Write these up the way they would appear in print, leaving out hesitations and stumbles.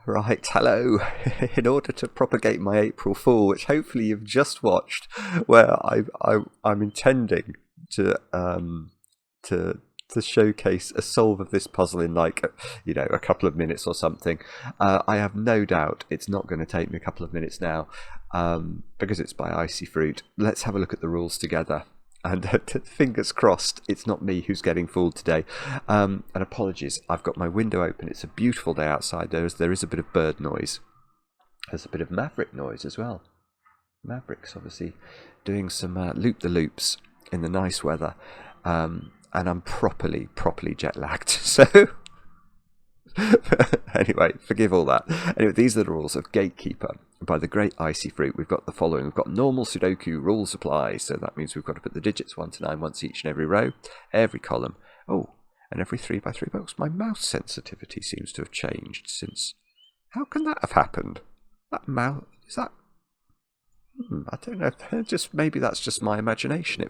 Right, hello. In order to propagate my April Fool, which hopefully you've just watched, where I'm intending to to showcase a solve of this puzzle in like a couple of minutes or something. I have no doubt it's not going to take me a couple of minutes now, because it's by IcyFruit. Let's have a look at the rules together. And fingers crossed, it's not me who's getting fooled today. And apologies, I've got my window open. It's a beautiful day outside. There is a bit of bird noise. There's a bit of maverick noise as well. Mavericks, obviously, doing some loop-the-loops in the nice weather. And I'm properly jet lagged. So anyway, forgive all that. Anyway, these are the rules of Gatekeeper by the great IcyFruit. We've got the following. We've got normal Sudoku rules apply. So that means we've got to put the digits 1 to 9 once each in every row, every column. Oh, and every 3 by 3 box. My mouse sensitivity seems to have changed since. How can that have happened? That mouse, is that? I don't know. Just maybe that's just my imagination.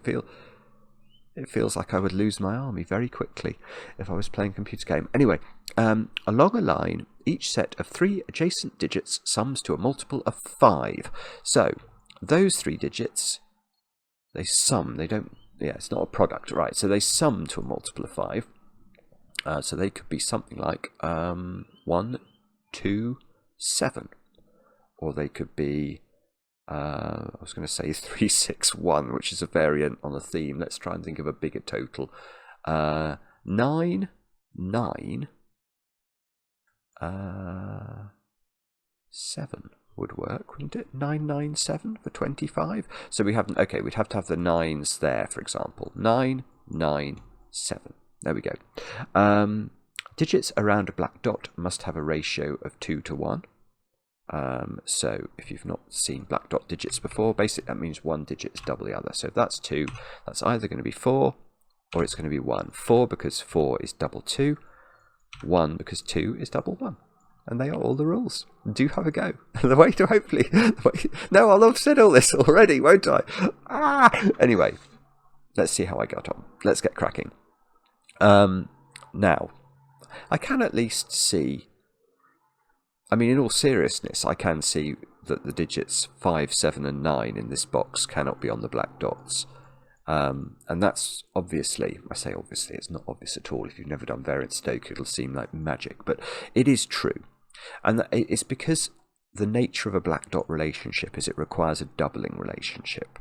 It feels like I would lose my army very quickly if I was playing a computer game. Anyway, along a line, each set of 3 adjacent digits sums to a multiple of 5. So, those 3 digits, they sum. They don't, it's not a product, right? So they sum to a multiple of 5. So they could be something like 1, 2, 7. Or they could be, I was going to say 3, 6, 1, which is a variant on a theme. Let's try and think of a bigger total. 9, 9, 7 would work, wouldn't it? 997 for 25. So we haven't. Okay, we'd have to have the 9s there, for example. 9, 9, 7. There we go. Digits around a black dot must have a ratio of 2 to 1. So if you've not seen black dot digits before, basically that means one digit is double the other. So if that's 2, that's either going to be 4 or it's going to be 1. 4 because 4 is double 2, 1 because 2 is double 1. And they are all the rules. Do have a go. The way to hopefully... No, I'll have said all this already, won't I? Anyway, let's see how I got on. Let's get cracking. Now, I can at least see... I mean, in all seriousness, I can see that the digits 5, 7 and 9 in this box cannot be on the black dots. And that's obviously, I say obviously, it's not obvious at all. If you've never done variant Sudoku, it'll seem like magic, but it is true. And it's because the nature of a black dot relationship is it requires a doubling relationship.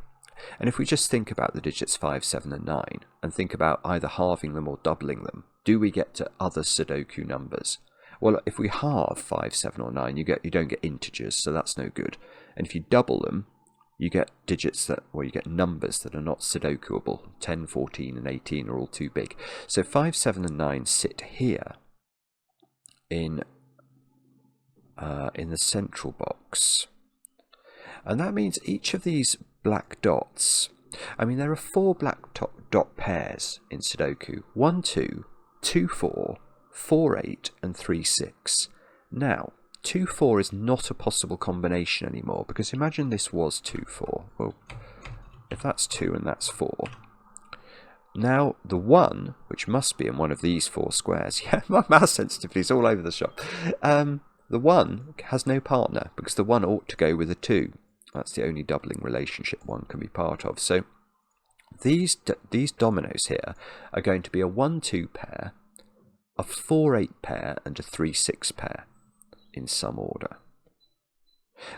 And if we just think about the digits 5, 7 and 9, and think about either halving them or doubling them, do we get to other Sudoku numbers? Well, if we halve 5, 7 or 9, you don't get integers, so that's no good. And if you double them, you get digits you get numbers that are not Sudokuable. 10, 14 and 18 are all too big. So 5, 7 and 9 sit here in the central box. And that means each of these black dots, I mean there are 4 black dot pairs in Sudoku. 1, 2, 2, 4, 4, 8 and 3, 6. Now, 2, 4 is not a possible combination anymore, because imagine this was 2, 4. Well, if that's 2 and that's 4. Now, the 1, which must be in one of these 4 squares, yeah, my mouse sensitivity is all over the shop. The 1 has no partner, because the 1 ought to go with a 2. That's the only doubling relationship 1 can be part of. So, these dominoes here are going to be a 1, 2 pair, a 4, 8 pair and a 3, 6 pair in some order.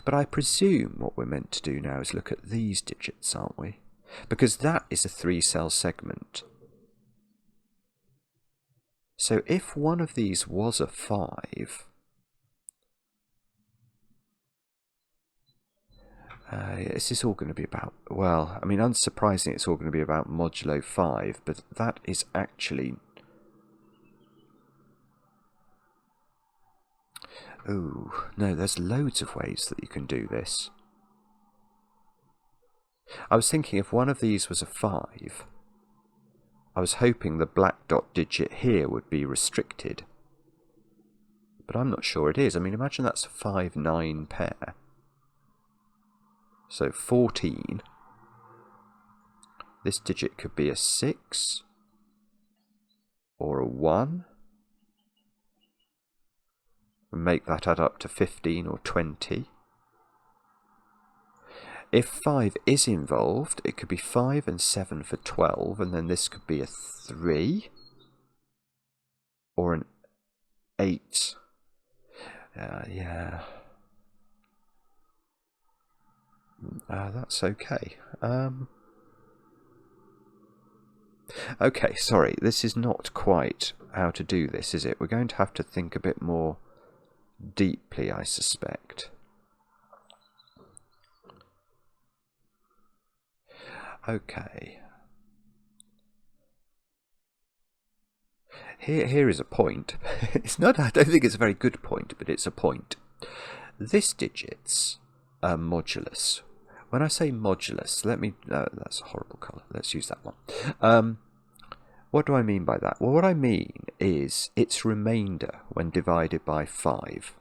But I presume what we're meant to do now is look at these digits, aren't we? Because that is a 3-cell segment. So if one of these was a 5, this is all going to be about, well, I mean, unsurprisingly, it's all going to be about modulo 5, but that is actually... Oh, no, there's loads of ways that you can do this. I was thinking if one of these was a 5, I was hoping the black dot digit here would be restricted. But I'm not sure it is. I mean, imagine that's a 5, 9 pair. So 14. This digit could be a 6 or a 1. and make that add up to 15 or 20. If 5 is involved, it could be 5 and 7 for 12, and then this could be a 3 or an 8. Yeah. That's okay. Okay, sorry, this is not quite how to do this, is it? We're going to have to think a bit more deeply, I suspect. Okay. Here is a point. It's not. I don't think it's a very good point, but it's a point. This digit's modulus. When I say modulus, that's a horrible colour. Let's use that one. What do I mean by that? Well, what I mean is its remainder when divided by 5.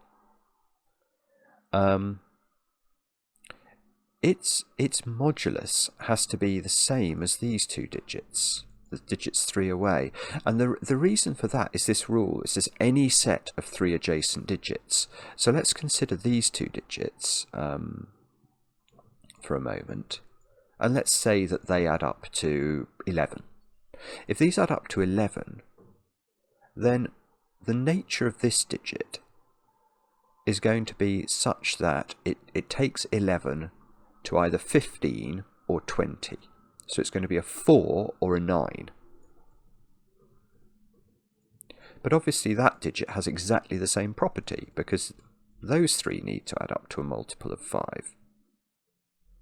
Its modulus has to be the same as these two digits, the digits 3 away. And the reason for that is this rule. It says any set of 3 adjacent digits. So let's consider these two digits for a moment. And let's say that they add up to 11. If these add up to 11, then the nature of this digit is going to be such that it takes 11 to either 15 or 20. So it's going to be a 4 or a 9. But obviously that digit has exactly the same property because those 3 need to add up to a multiple of 5.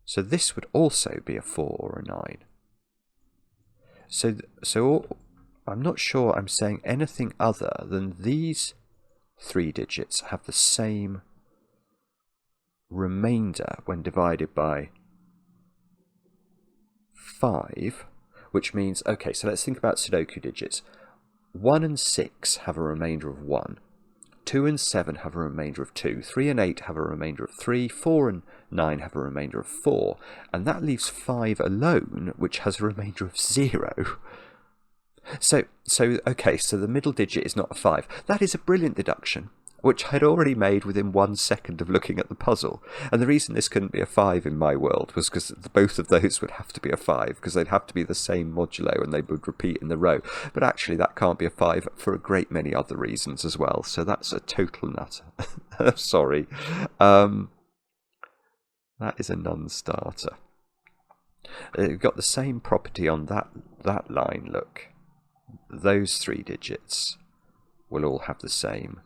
So this would also be a 4 or a 9. So I'm not sure I'm saying anything other than these 3 digits have the same remainder when divided by 5, which means, okay, so let's think about Sudoku digits. 1 and 6 have a remainder of 1. 2 and 7 have a remainder of 2. 3 and 8 have a remainder of 3. 4 and 9 have a remainder of 4. And that leaves 5 alone, which has a remainder of 0. So okay, so the middle digit is not a 5. That is a brilliant deduction, which I'd already made within 1 second of looking at the puzzle. And the reason this couldn't be a 5 in my world was because both of those would have to be a 5, because they'd have to be the same modulo and they would repeat in the row. But actually that can't be a 5 for a great many other reasons as well. So that's a total nutter. Sorry. That is a non-starter. You've got the same property on that line, look. Those 3 digits will all have the same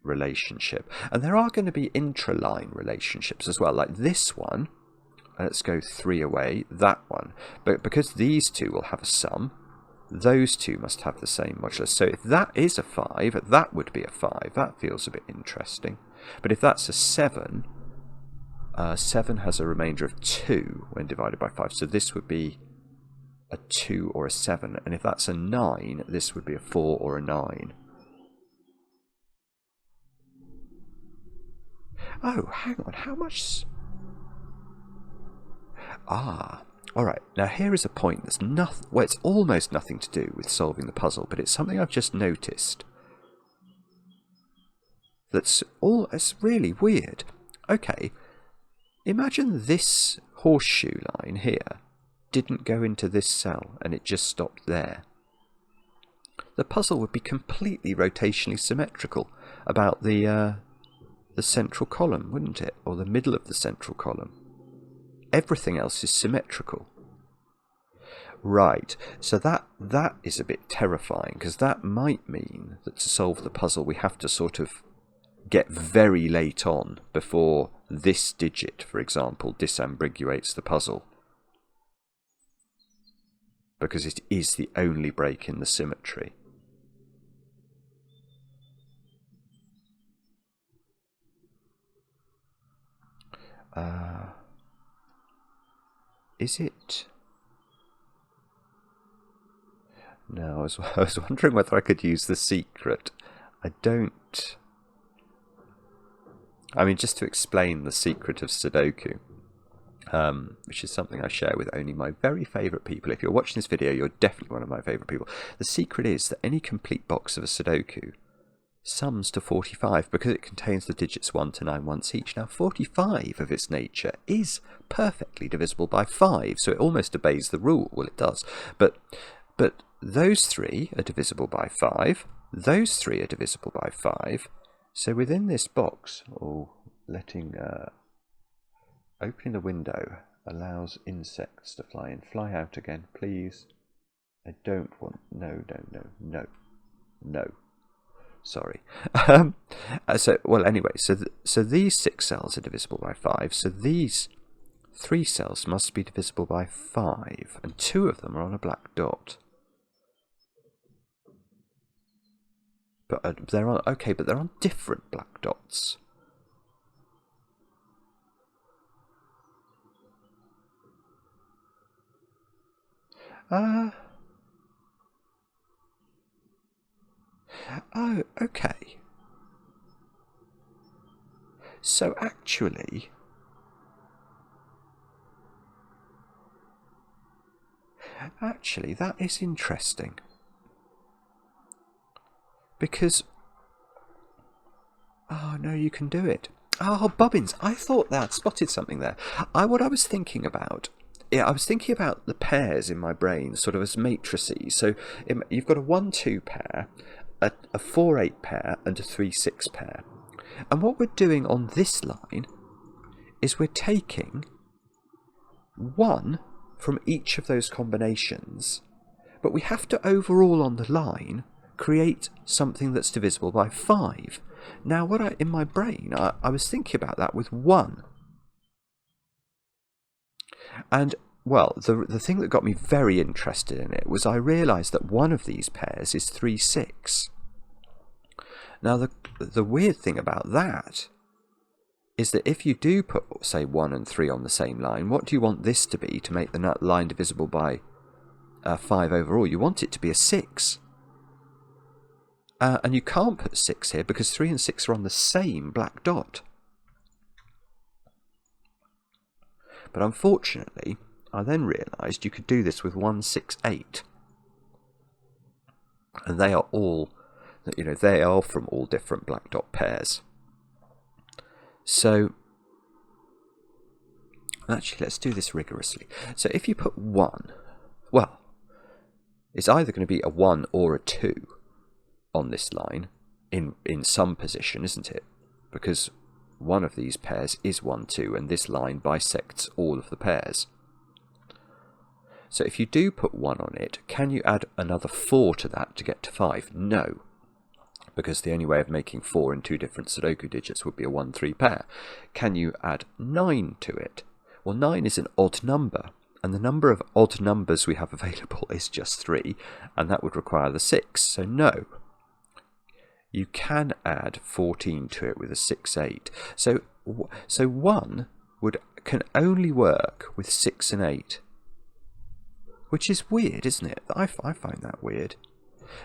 relationship. And there are going to be intra-line relationships as well, like this one. Let's go 3 away, that one. But because these 2 will have a sum, those 2 must have the same modulus. So if that is a 5, that would be a 5. That feels a bit interesting. But if that's a 7, 7 has a remainder of 2 when divided by 5. So this would be a 2 or a 7. And if that's a 9, this would be a 4 or a 9. Oh, hang on, how much... alright, now here is a point that's nothing... Well, it's almost nothing to do with solving the puzzle, but it's something I've just noticed. It's really weird. Okay, imagine this horseshoe line here didn't go into this cell and it just stopped there. The puzzle would be completely rotationally symmetrical about the central column, wouldn't it? Or the middle of the central column. Everything else is symmetrical. Right, so that is a bit terrifying, because that might mean that to solve the puzzle we have to sort of get very late on before this digit, for example, disambiguates the puzzle. Because it is the only break in the symmetry. Is it? No, I was wondering whether I could use the secret. I don't... I mean, just to explain the secret of Sudoku, which is something I share with only my very favourite people. If you're watching this video, you're definitely one of my favourite people. The secret is that any complete box of a Sudoku sums to 45 because it contains the digits 1 to 9 once each. Now 45 of its nature is perfectly divisible by 5, so it almost obeys the rule. Well, it does. But those three are divisible by 5. Those three are divisible by 5. So within this box, opening the window allows insects to fly in. Fly out again, please. I don't want... No. Sorry. So these 6 cells are divisible by 5. So these 3 cells must be divisible by 5. And 2 of them are on a black dot. But they're on different black dots. Oh, okay. So actually, that is interesting. Because, oh no, you can do it. Oh, bobbins, I thought that, spotted something there. What I was thinking about, I was thinking about the pairs in my brain, sort of as matrices. So you've got a 1-2 pair, a 4-8 pair, and a 3-6 pair. And what we're doing on this line is we're taking 1 from each of those combinations, but we have to overall on the line create something that's divisible by 5. Now, in my brain, I was thinking about that with 1. And, well, the thing that got me very interested in it was I realised that one of these pairs is 3-6. Now, the weird thing about that is that if you do put, say, 1 and 3 on the same line, what do you want this to be to make the line divisible by 5 overall? You want it to be a 6. And you can't put 6 here because 3 and 6 are on the same black dot. But unfortunately, I then realised you could do this with 1, 6, 8. And they are all, they are from all different black dot pairs. So, actually, let's do this rigorously. So if you put 1, well, it's either going to be a 1 or a 2 on this line in some position, isn't it? Because one of these pairs is 1, 2, and this line bisects all of the pairs. So if you do put 1 on it, can you add another 4 to that to get to 5? No, because the only way of making 4 in 2 different Sudoku digits would be a 1-3 pair. Can you add 9 to it? Well, 9 is an odd number, and the number of odd numbers we have available is just 3, and that would require the 6, so no. You can add 14 to it with a 6, 8. So 1 can only work with 6 and 8, which is weird, isn't it? I find that weird.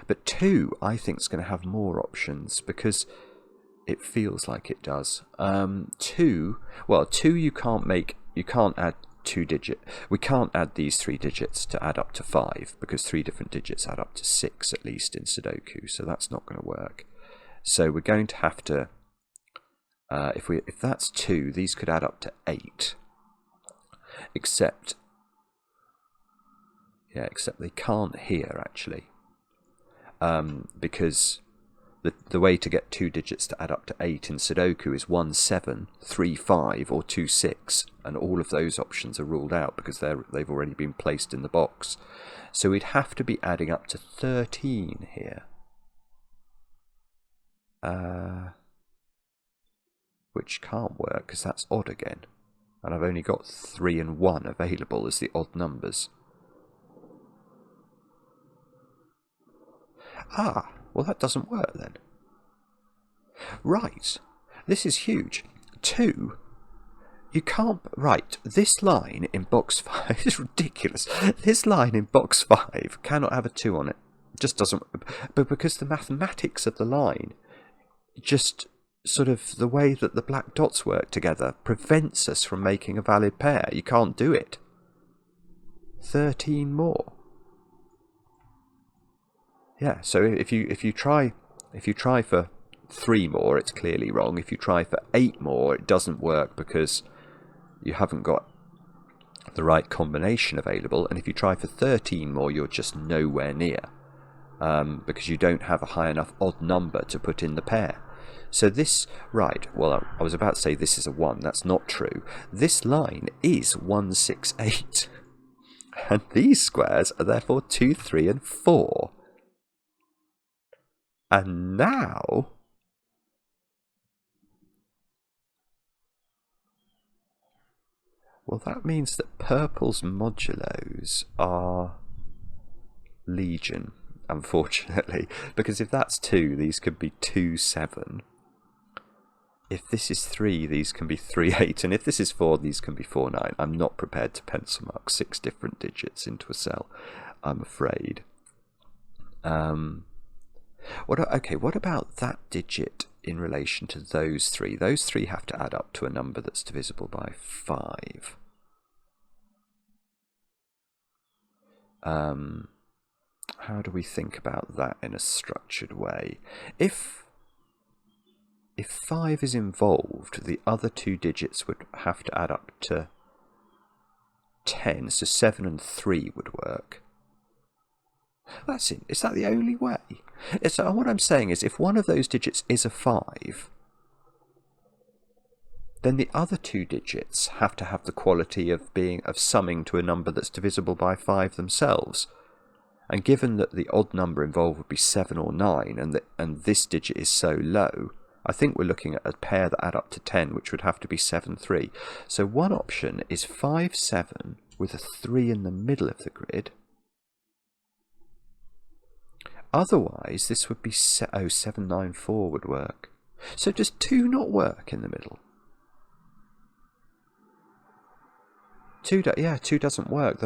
But 2, I think, is going to have more options because it feels like it does. 2 you can't add 2 digit. We can't add these 3 digits to add up to 5 because 3 different digits add up to 6 at least in Sudoku, so that's not going to work. So we're going to have to, if that's 2, these could add up to 8. Except they can't here actually, because the way to get 2 digits to add up to 8 in Sudoku is 1, 7, 3, 5, or 2, 6, and all of those options are ruled out because they've already been placed in the box. So we'd have to be adding up to 13 here. Which can't work because that's odd again, and I've only got 3 and 1 available as the odd numbers. Well, that doesn't work then. Right, this is huge. 2, you can't. Right, this line in box 5 is ridiculous. This line in box 5 cannot have a 2 on it. It just doesn't. But because the mathematics of the line, just sort of the way that the black dots work together, prevents us from making a valid pair. You can't do it. 13 more. Yeah, so if you try for 3 more, it's clearly wrong. If you try for 8 more, it doesn't work because you haven't got the right combination available. And if you try for 13 more, you're just nowhere near, because you don't have a high enough odd number to put in the pair. So this, right, well, I was about to say this is a 1. That's not true. This line is 1, 6, 8. And these squares are therefore 2, 3, and 4. And now... well, that means that purple's modulos are legion, unfortunately. Because if that's 2, these could be 2, 7. If this is 3, these can be 3, 8. And if this is 4, these can be 4, 9. I'm not prepared to pencil mark 6 different digits into a cell, I'm afraid. What about that digit in relation to those 3? Those 3 have to add up to a number that's divisible by 5. How do we think about that in a structured way? If 5 is involved, the other 2 digits would have to add up to 10, so 7 and 3 would work. That's it. Is that the only way? So what I'm saying is, if one of those digits is a 5, then the other 2 digits have to have the quality of summing to a number that's divisible by 5 themselves. And given that the odd number involved would be 7 or 9, and this digit is so low, I think we're looking at a pair that add up to 10, which would have to be 7, 3. So one option is 5, 7 with a 3 in the middle of the grid. Otherwise, this would be 7, 9, 4 would work. So does 2 not work in the middle? 2 doesn't work.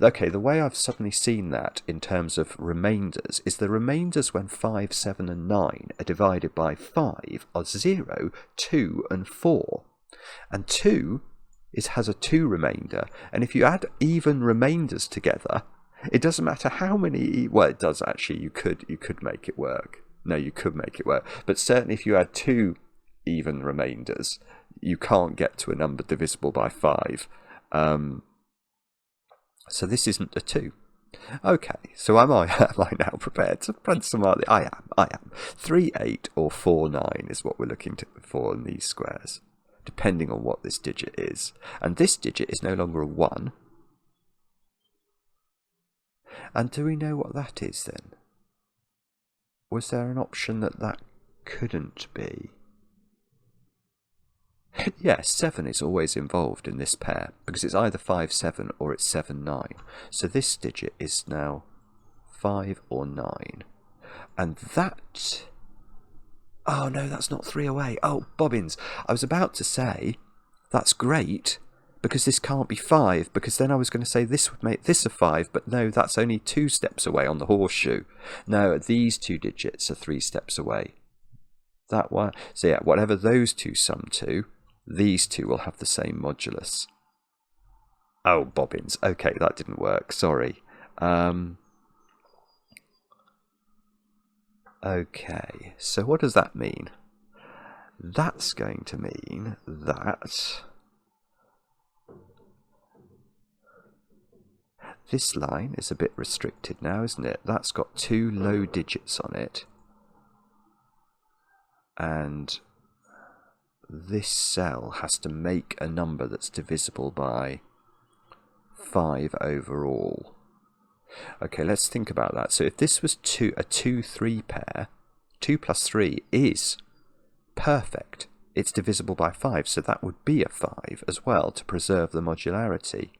Okay, the way I've suddenly seen that in terms of remainders is the remainders when 5, 7 and 9 are divided by 5 are 0, 2 and 4. And 2 has a 2 remainder, and if you add even remainders together, it doesn't matter how many... well, it does actually. You could make it work. No, you could make it work. But certainly if you add 2 even remainders, you can't get to a number divisible by 5. So this isn't a 2. Okay, so am I now prepared to pencil mark the... I am. 3, 8 or 4, 9 is what we're looking for in these squares, depending on what this digit is. And this digit is no longer a 1. And do we know what that is then? Was there an option that couldn't be? Yes, 7 is always involved in this pair, because it's either 5, 7 or it's 7, 9. So this digit is now 5 or 9. And that... oh no, that's not 3 away. Oh, bobbins. I was about to say, that's great, because this can't be 5, because then I was going to say this would make this a 5, but no, that's only 2 steps away on the horseshoe. No, these 2 digits are 3 steps away. That one. So yeah, whatever those 2 sum to, these 2 will have the same modulus. Oh, bobbins. Okay, that didn't work. Sorry. Okay, so what does that mean? That's going to mean that this line is a bit restricted now, isn't it? That's got 2 low digits on it. And this cell has to make a number that's divisible by 5 overall. Okay, let's think about that. So if this was a 2-3 pair, 2 plus 3 is perfect. It's divisible by 5, so that would be a 5 as well to preserve the modularity.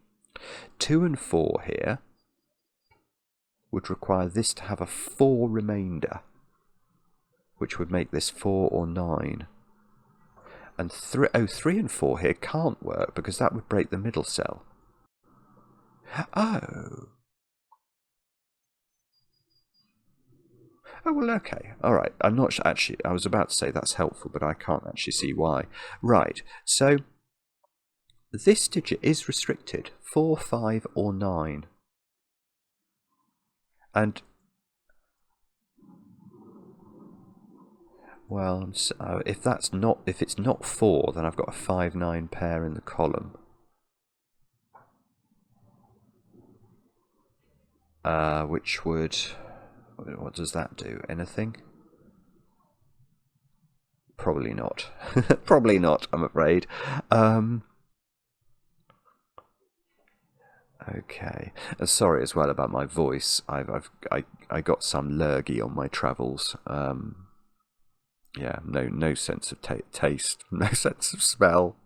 2 and 4 here would require this to have a 4 remainder, which would make this 4 or 9. And 3 and 4 here can't work because that would break the middle cell. Oh, well, okay. All right. I'm not actually... I was about to say that's helpful, but I can't actually see why. Right. So this digit is restricted. 4, 5, or 9. And Well, if it's not 4, then I've got a 5-9 pair in the column. Which would... What does that do? Anything? Probably not. Probably not, I'm afraid. Okay. Sorry as well about my voice. I got some lurgy on my travels. Yeah, no sense of taste, no sense of smell.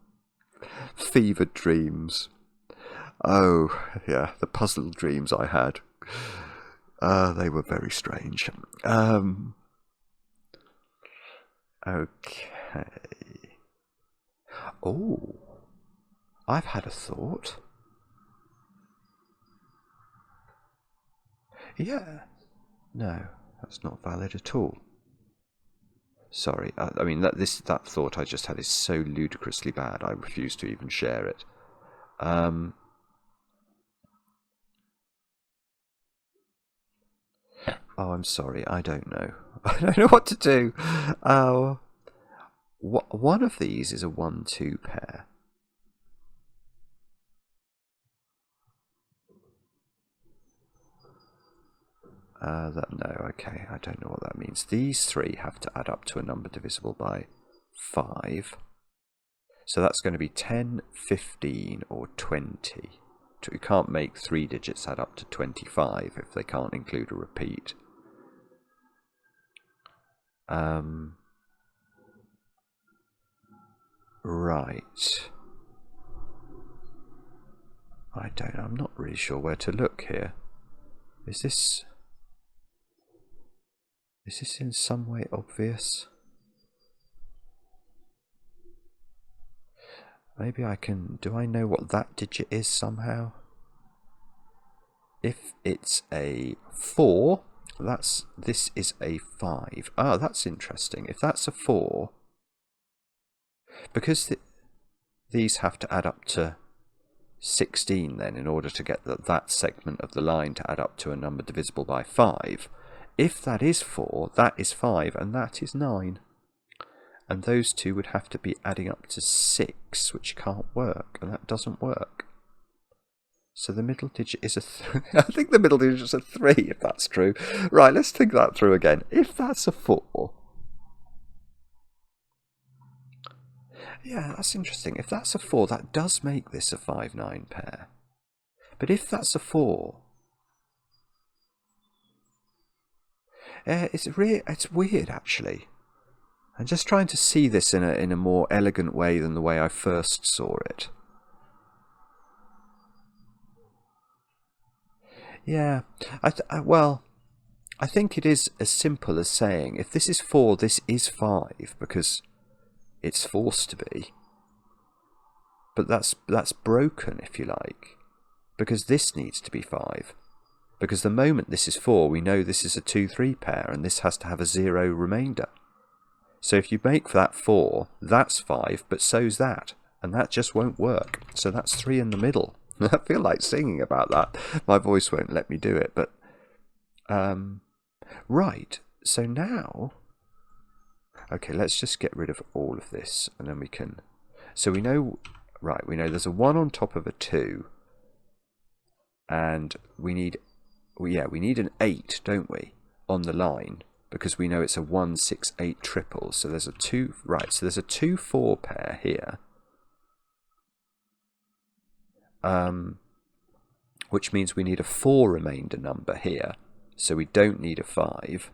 Fevered dreams. Oh, yeah, the puzzle dreams I had. They were very strange. Okay. Oh, I've had a thought. Yeah. No, that's not valid at all. Sorry, I mean that thought I just had is so ludicrously bad I refuse to even share it. Oh, I'm sorry, I don't know. I don't know what to do. One of these is a 1-2 pair. No, okay, I don't know what that means. These 3 have to add up to a number divisible by 5. So that's going to be 10, 15, or 20. You can't make 3 digits add up to 25 if they can't include a repeat. Right. I'm not really sure where to look here. Is this in some way obvious? Maybe I can... Do I know what that digit is somehow? If it's a 4, this is a 5. Ah, that's interesting. If that's a 4, because these have to add up to 16 then in order to get that segment of the line to add up to a number divisible by 5. If that is 4, that is 5, and that is 9. And those two would have to be adding up to 6, which can't work, and that doesn't work. So the middle digit is a 3. I think the middle digit is a 3, if that's true. Right, let's think that through again. If that's a 4... Yeah, that's interesting. If that's a 4, that does make this a 5-9 pair. But if that's a 4... it's weird, actually. I'm just trying to see this in a more elegant way than the way I first saw it. Yeah, well, I think it is as simple as saying, if this is 4, this is 5, because it's forced to be. But that's broken, if you like, because this needs to be 5. Because the moment this is 4, we know this is a 2-3 pair, and this has to have a 0 remainder. So if you make that 4, that's 5, but so's that, and that just won't work. So that's 3 in the middle. I feel like singing about that. My voice won't let me do it, but... right, so now... Okay, let's just get rid of all of this, and then we can... So we know... Right, we know there's a 1 on top of a 2, and we need... Well, yeah, we need an 8, don't we, on the line, because we know it's a 1, 6, 8 triple. So there's a 2... Right, so there's a 2-4 pair here. Which means we need a 4 remainder number here, so we don't need a 5.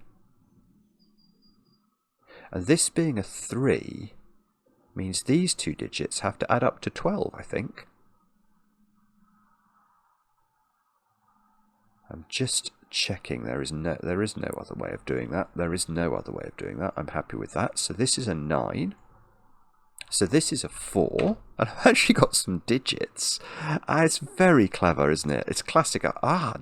And this being a 3 means these 2 digits have to add up to 12, I think. I'm just checking. There is no other way of doing that. There is no other way of doing that. I'm happy with that. So this is a 9. So this is a 4, and I've actually got some digits. It's very clever, isn't it? It's classic. Now,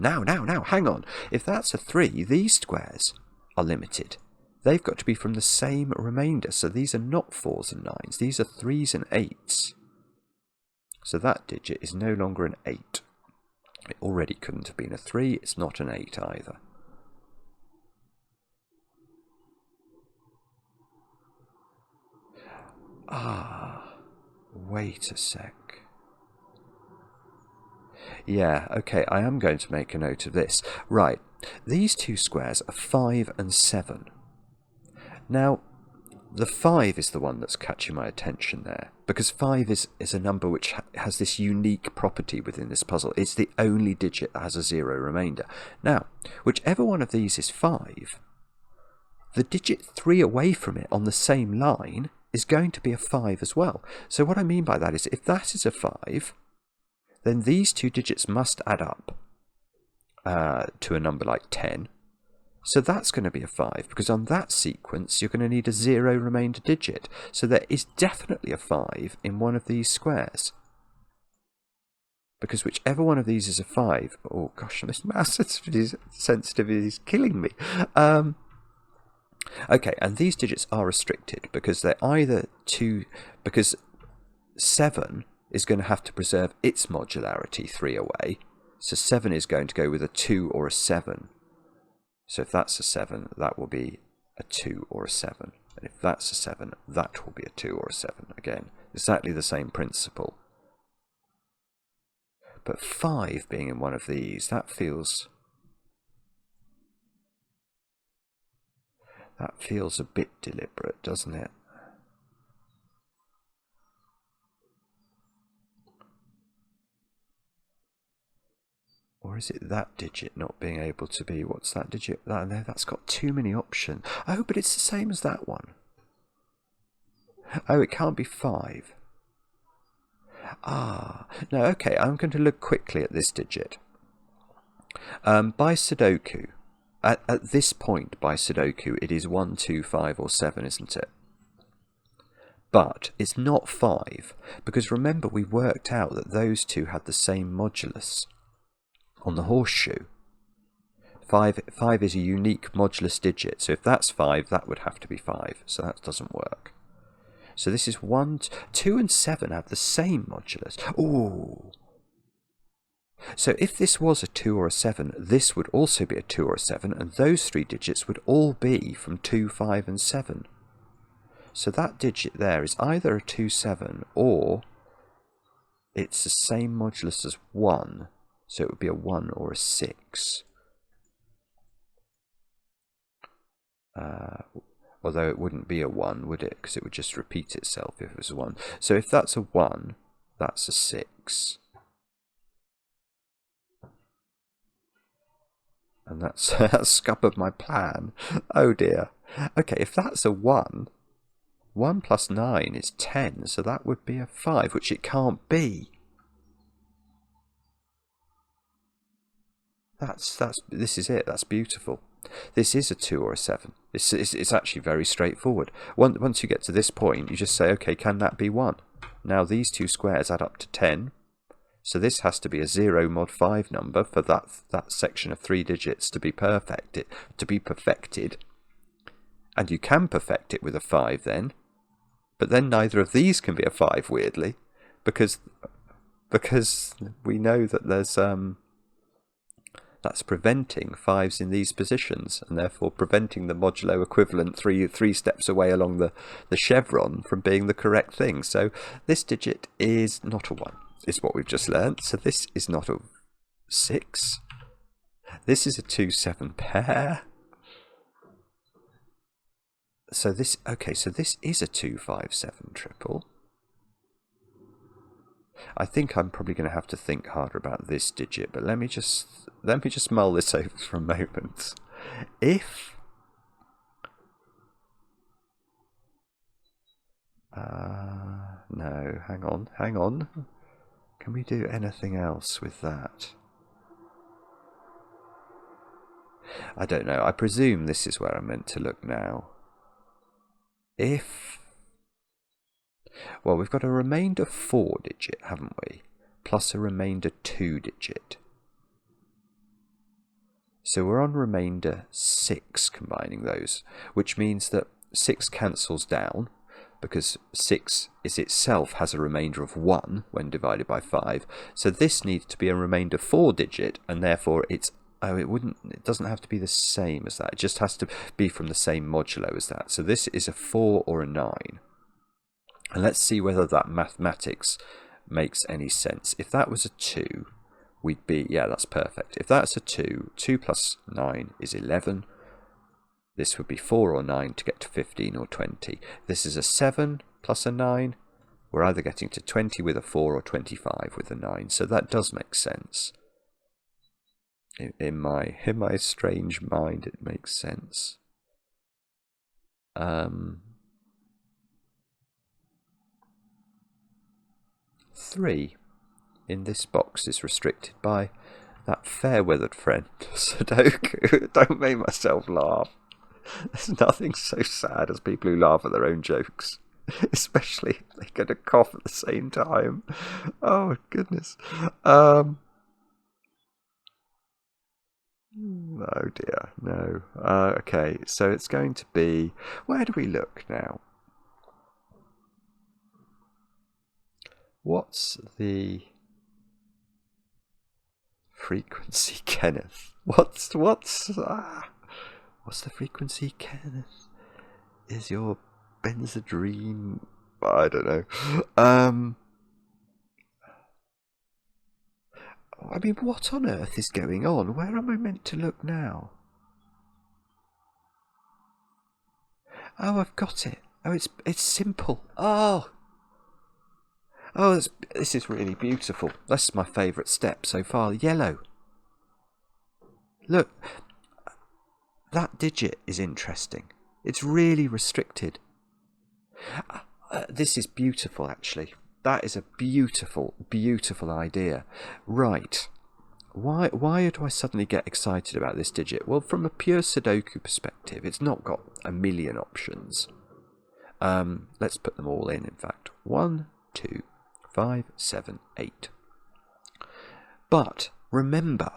hang on. If that's a 3, these squares are limited. They've got to be from the same remainder. So these are not 4s and 9s. These are 3s and 8s. So that digit is no longer an 8. It already couldn't have been a 3. It's not an 8 either. Ah, wait a sec. Yeah, okay, I am going to make a note of this. Right, these two squares are 5 and 7. Now, the 5 is the one that's catching my attention there, because 5 is a number which has this unique property within this puzzle. It's the only digit that has a 0 remainder. Now, whichever one of these is 5, the digit 3 away from it on the same line is going to be a 5 as well. So what I mean by that is, if that is a 5, then these two digits must add up to a number like 10. So that's going to be a 5, because on that sequence you're going to need a 0 remainder digit. So there is definitely a 5 in one of these squares. Because whichever one of these is a 5... Oh gosh, this mouse sensitivity is killing me. Okay, and these digits are restricted because they're either 2... Because 7 is going to have to preserve its modularity 3 away. So 7 is going to go with a 2 or a 7. So if that's a 7, that will be a 2 or a 7. And if that's a 7, that will be a 2 or a 7. Again, exactly the same principle. But 5 being in one of these, that feels a bit deliberate, doesn't it? Or is it that digit not being able to be... What's that digit? No, that's got too many options. Oh, but it's the same as that one. Oh, it can't be 5. Ah, no, okay, I'm going to look quickly at this digit. By Sudoku, at this point by Sudoku, it is 1, 2, 5 or 7, isn't it? But it's not 5, because remember we worked out that those two had the same modulus. On the horseshoe, 5 is a unique modulus digit, so if that's 5, that would have to be 5, so that doesn't work. So this is 1, 2 and 7 have the same modulus. Ooh! So if this was a 2 or a 7, this would also be a 2 or a 7, and those three digits would all be from 2, 5 and 7. So that digit there is either a 2, 7, or it's the same modulus as 1. So it would be a 1 or a 6. Although it wouldn't be a 1, would it? Because it would just repeat itself if it was a 1. So if that's a 1, that's a 6. And that's scuppered my plan. Oh dear. Okay, if that's a 1, 1 plus 9 is 10, so that would be a 5, which it can't be. This is it. That's beautiful. This is a 2 or a 7. It's actually very straightforward. Once you get to this point, you just say, okay, can that be 1? Now these two squares add up to 10. So this has to be a 0 mod 5 number for that section of 3 digits to be perfected. And you can perfect it with a 5 then. But then neither of these can be a 5, weirdly, because we know that there's that's preventing 5s in these positions, and therefore preventing the modulo equivalent three steps away along the chevron from being the correct thing. So this digit is not a 1, is what we've just learned. So this is not a 6. This is a 2-7 pair. So this, okay, so this is a 2-5-7 triple. I think I'm probably going to have to think harder about this digit, but let me just mull this over for a moment. If no, hang on. Can we do anything else with that? I don't know. I presume this is where I'm meant to look now. Well, we've got a remainder 4 digit, haven't we? Plus a remainder 2 digit. So we're on remainder 6 combining those, which means that 6 cancels down, because 6 is itself has a remainder of 1 when divided by 5. So this needs to be a remainder 4 digit, and therefore it doesn't have to be the same as that. It just has to be from the same modulo as that. So this is a 4 or a 9. And let's see whether that mathematics makes any sense. If that was a 2, we'd be, yeah, that's perfect. If that's a 2, 2 plus 9 is 11. This would be 4 or 9 to get to 15 or 20. This is a 7 plus a 9. We're either getting to 20 with a 4 or 25 with a 9. So that does make sense. In my strange mind, it makes sense. 3 in this box is restricted by that fair-weathered friend, Sudoku. Don't make myself laugh. There's nothing so sad as people who laugh at their own jokes, especially if they get a cough at the same time. Oh, goodness. Oh dear, no. Okay, so it's going to be... Where do we look now? What's the frequency, Kenneth? What's the frequency, Kenneth? Is your benzodrine? I don't know. I mean, what on earth is going on? Where am I meant to look now? Oh, I've got it. Oh, it's simple. Oh, this is really beautiful. That's my favourite step so far. Yellow. Look, that digit is interesting. It's really restricted. This is beautiful, actually. That is a beautiful, beautiful idea. Right. Why do I suddenly get excited about this digit? Well, from a pure Sudoku perspective, it's not got a million options. Let's put them all in fact. 1, 2, 5, 7, 8. But remember,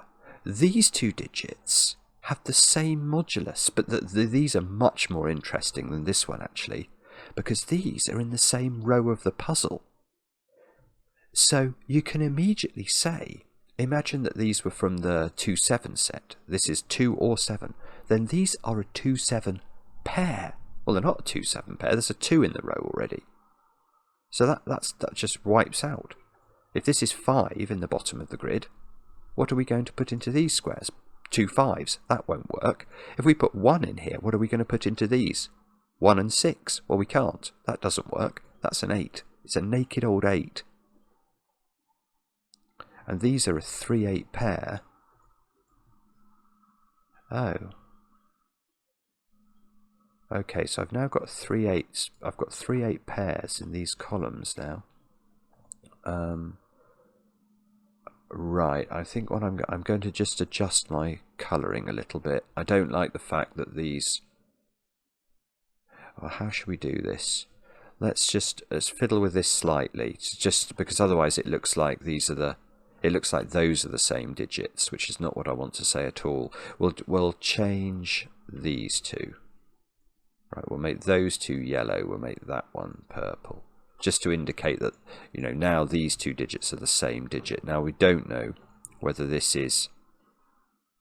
these two digits have the same modulus, but these are much more interesting than this one, actually, because these are in the same row of the puzzle. So you can immediately say, imagine that these were from the 2-7 set. This is 2 or 7. Then these are a 2-7 pair. Well, they're not a 2-7 pair. There's a 2 in the row already. So that just wipes out. If this is 5 in the bottom of the grid, what are we going to put into these squares? 2 5s. That won't work. If we put 1 in here, what are we going to put into these? 1 and 6. Well, we can't. That doesn't work. That's an 8. It's a naked old 8. And these are a 3-8 pair. Oh. Okay, so I've now got 3 8s. I've got 3 8 pairs in these columns now. Right, I think what I'm going to just adjust my colouring a little bit. I don't like the fact that these... Well, how should we do this? Let's fiddle with this slightly, just because otherwise it looks like these are the... It looks like those are the same digits, which is not what I want to say at all. We'll change these two. Right, we'll make those two yellow, we'll make that one purple. Just to indicate that, you know, now these two digits are the same digit. Now we don't know whether this is,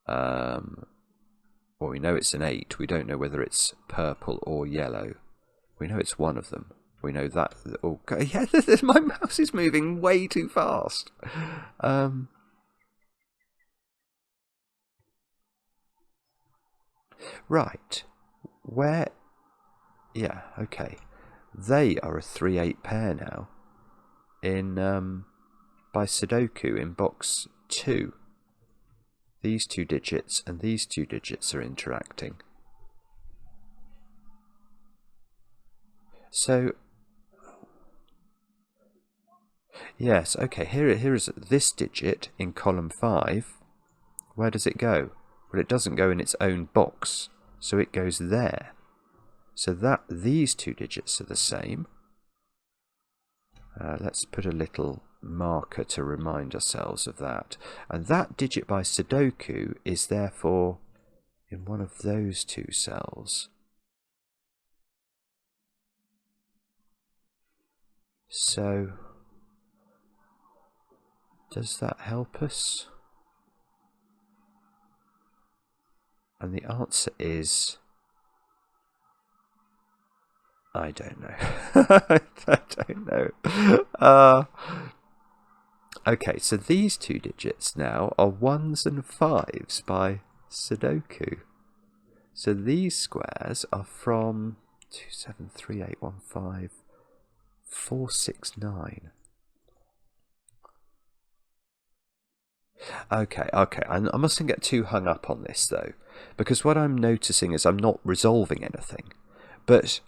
well, we know it's an 8. We don't know whether it's purple or yellow. We know it's one of them. We know that. Oh, yeah, my mouse is moving way too fast. Right. Where? Yeah, okay. They are a 3-8 pair now in by Sudoku in box 2. These two digits and these two digits are interacting. So yes, okay, here is this digit in column 5. Where does it go? Well, it doesn't go in its own box, so it goes there. So these two digits are the same. Let's put a little marker to remind ourselves of that. And that digit by Sudoku is therefore in one of those two cells. So, does that help us? And the answer is... I don't know. I don't know. Okay, so these two digits now are 1s and 5s by Sudoku. So these squares are from 273815 469. Okay, I mustn't get too hung up on this though, because what I'm noticing is I'm not resolving anything, but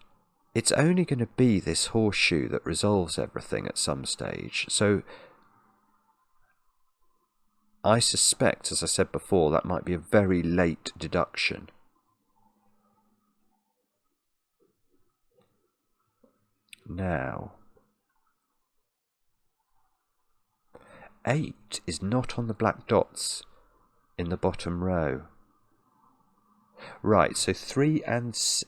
it's only going to be this horseshoe that resolves everything at some stage. So I suspect, as I said before, that might be a very late deduction. Now, 8 is not on the black dots in the bottom row. Right, so 3 and 6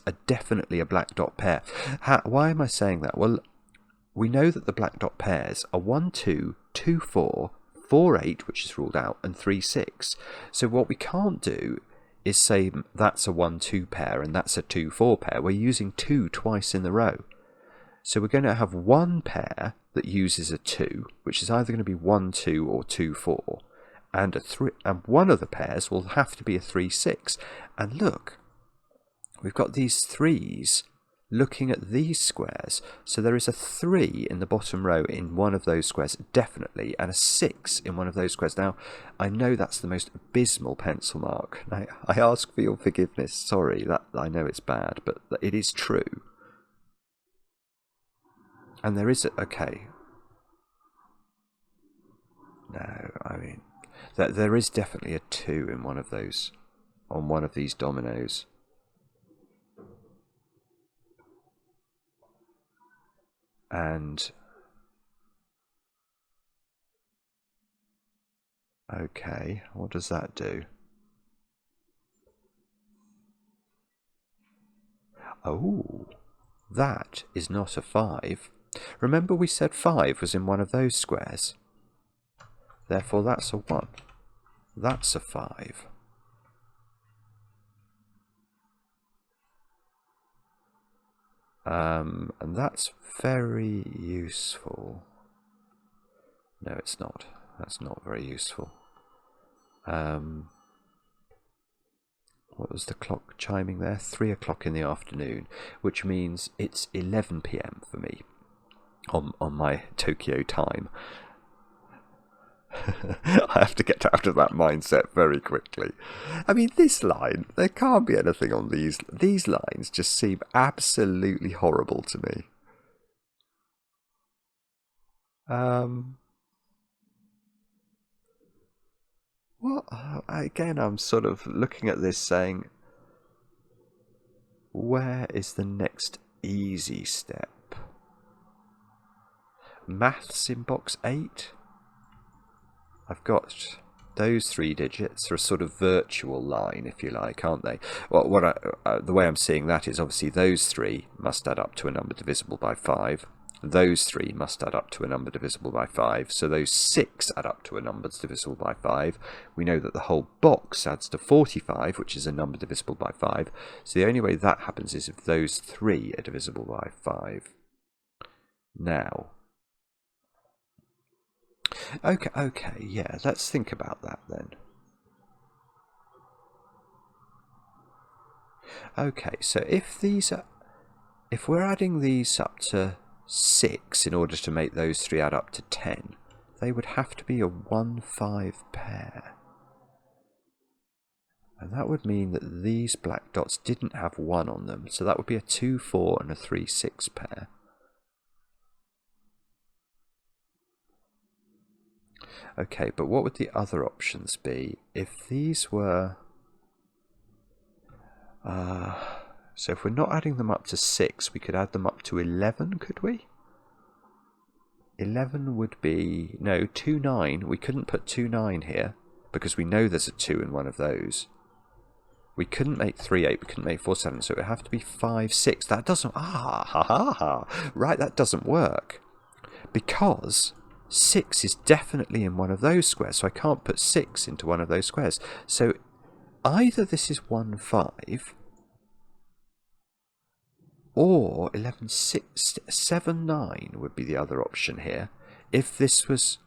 are definitely a black dot pair. Why am I saying that? Well, we know that the black dot pairs are 1, 2, 2, 4, 4, 8, which is ruled out, and 3, 6. So what we can't do is say that's a 1, 2 pair and that's a 2, 4 pair. We're using 2 twice in the row. So we're going to have one pair that uses a 2, which is either going to be 1, 2 or 2, 4. And a 3, and one of the pairs will have to be a 3, 6. And look, we've got these 3s looking at these squares. So there is a 3 in the bottom row in one of those squares, definitely, and a 6 in one of those squares. Now, I know that's the most abysmal pencil mark. I ask for your forgiveness. Sorry, that I know it's bad, but it is true. And there is okay. No, I mean, there is definitely a 2 in one of those, on one of these dominoes. And okay, what does that do? Oh, that is not a 5. Remember we said 5 was in one of those squares. Therefore that's a 1. That's a 5. And that's very useful. No, it's not. That's not very useful. What was the clock chiming there? 3 o'clock in the afternoon, which means it's 11 PM for me on my Tokyo time. I have to get out of that mindset very quickly. I mean, this line, there can't be anything on these. These lines just seem absolutely horrible to me. Well, again, I'm sort of looking at this saying, where is the next easy step? Maths in box 8? I've got those 3 digits are a sort of virtual line, if you like, aren't they? Well, the way I'm seeing that is obviously those 3 must add up to a number divisible by 5. Those 3 must add up to a number divisible by 5. So those 6 add up to a number divisible by 5. We know that the whole box adds to 45, which is a number divisible by 5. So the only way that happens is if those 3 are divisible by 5. Now, okay, yeah, let's think about that then. Okay, so if we're adding these up to 6 in order to make those 3 add up to 10, they would have to be a 1, 5 pair. And that would mean that these black dots didn't have 1 on them, so that would be a 2, 4 and a 3, 6 pair. Okay, but what would the other options be if these were... so if we're not adding them up to 6, we could add them up to 11, could we? 11 would be... no, 2, 9. We couldn't put 2, 9 here, because we know there's a 2 in one of those. We couldn't make 3, 8, we couldn't make 4, 7, so it would have to be 5, 6. That doesn't... right, that doesn't work. Because 6 is definitely in one of those squares, so I can't put 6 into one of those squares. So either this is 1, 5, Or 11, 6, 7, 9 would be the other option here. If this was...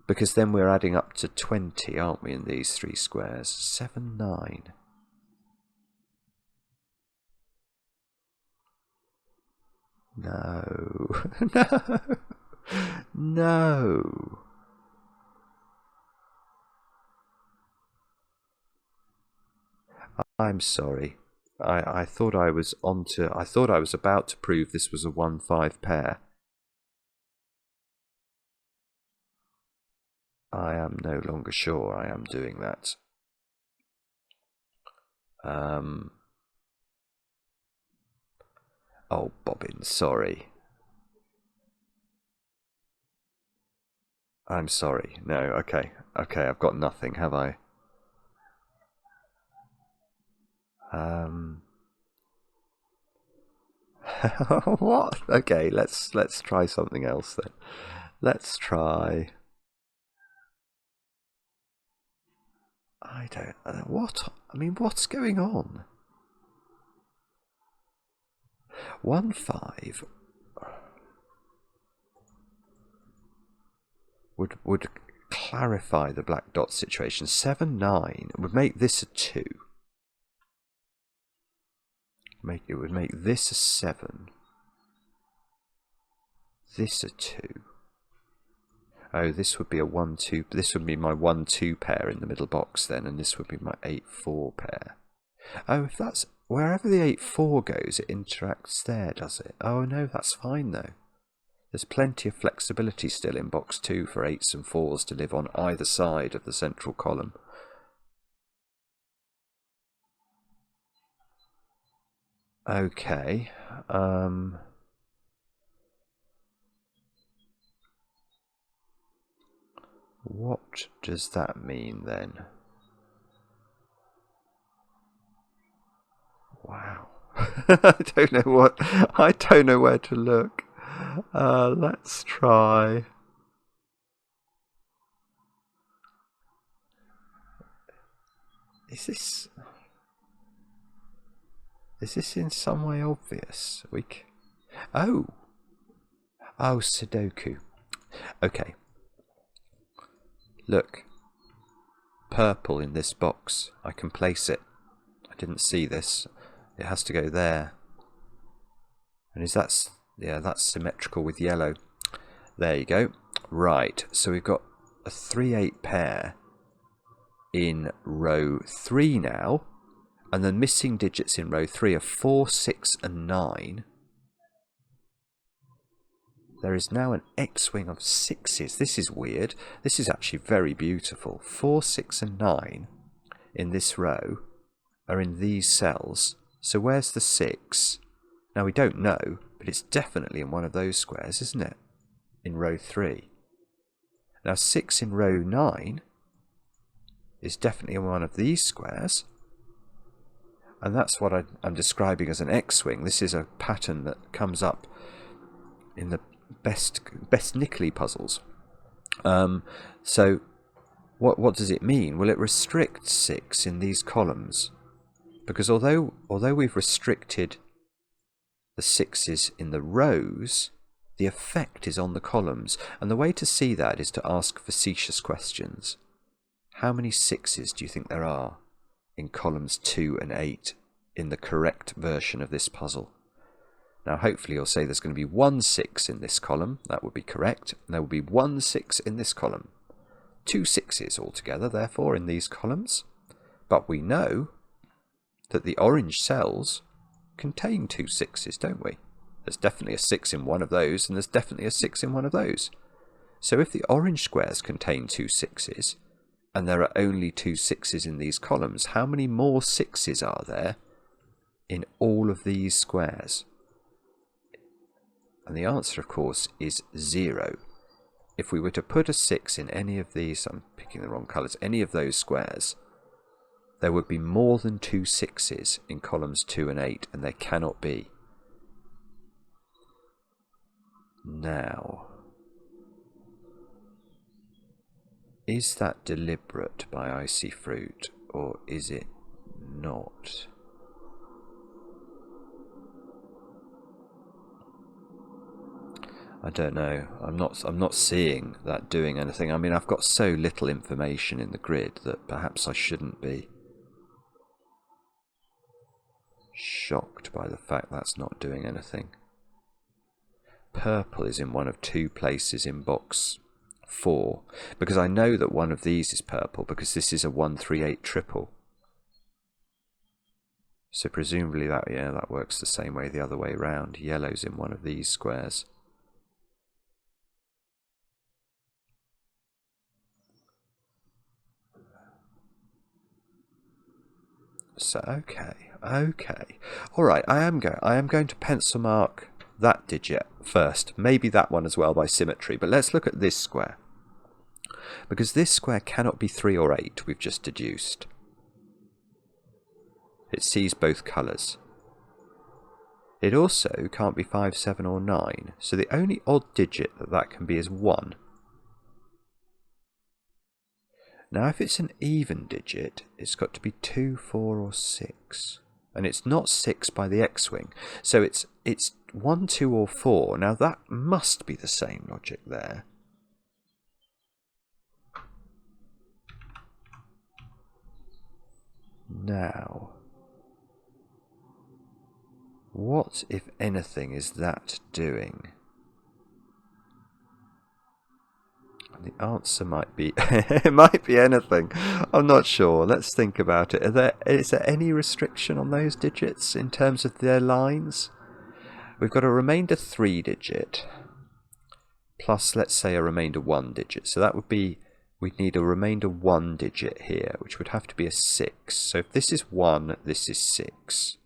Because then we're adding up to 20, aren't we, in these three squares? 7, 9. No. No. No. I'm sorry. I thought I was I thought I was about to prove this was a 1-5 pair. I am no longer sure I am doing that. Oh, Bobbin, sorry. I'm sorry. No, okay. Okay, I've got nothing, have I? What? Okay, let's try something else then. Let's try... I don't... what? I mean, what's going on? 1-5 would clarify the black dot situation. 7-9 would make this a 2. It would make this a 7. This a 2. Oh, this would be a 1-2. This would be my 1-2 pair in the middle box then, and this would be my 8-4 pair. Oh, if that's... Wherever the 8-4 goes, it interacts there, does it? Oh, no, that's fine, though. There's plenty of flexibility still in box 2 for 8s and 4s to live on either side of the central column. Okay. What does that mean, then? Wow. I don't know where to look. Let's try. Is this in some way obvious? Oh, Sudoku. Okay. Look. Purple in this box. I can place it. I didn't see this. It has to go there. And that's symmetrical with yellow. There you go. Right, so we've got a 3-8 pair in row 3 now. And the missing digits in row 3 are 4, 6 and 9. There is now an X-wing of 6s. This is weird. This is actually very beautiful. 4, 6 and 9 in this row are in these cells. So where's the 6? Now we don't know, but it's definitely in one of those squares, isn't it? In row 3. Now 6 in row 9 is definitely in one of these squares. And that's what I'm describing as an X-wing. This is a pattern that comes up in the best Nickely puzzles. So what does it mean? Well, it restricts 6 in these columns. Because although we've restricted the 6s in the rows, the effect is on the columns. And the way to see that is to ask facetious questions. How many 6s do you think there are in columns 2 and 8 in the correct version of this puzzle? Now hopefully you'll say there's going to be 1 6 in this column. That would be correct. And there will be 1 6 in this column. 2 6s altogether, therefore, in these columns. But we know that the orange cells contain 2 6s, don't we? There's definitely a 6 in one of those, and there's definitely a 6 in one of those. So if the orange squares contain 2 6s, and there are only 2 6s in these columns, how many more 6s are there in all of these squares? And the answer, of course, is 0. If we were to put a 6 in any of these, I'm picking the wrong colours, any of those squares, there would be more than 2 6s in columns 2 and 8, and there cannot be. Now, is that deliberate by IcyFruit, or is it not? I don't know. I'm not seeing that doing anything. I mean, I've got so little information in the grid that perhaps I shouldn't be shocked by the fact that's not doing anything. Purple is in one of two places in box 4, because I know that one of these is purple because this is a 138 triple. So presumably that works the same way the other way round. Yellow's in one of these squares. So okay. All right, I am going to pencil mark that digit first. Maybe that one as well by symmetry. But let's look at this square, because this square cannot be 3 or 8. We've just deduced. It sees both colours. It also can't be 5, 7 or 9. So the only odd digit that can be is 1. Now if it's an even digit, it's got to be 2, 4 or 6. And it's not 6 by the X-wing. So it's 1, 2 or 4. Now that must be the same logic there. Now, what, if anything, is that doing? The answer might be it might be anything. I'm not sure. Let's think about it. Is there any restriction on those digits in terms of their lines? We've got a remainder 3 digit plus, let's say, a remainder 1 digit. So that would be, we'd need a remainder 1 digit here, which would have to be a 6. So if this is 1, this is 6.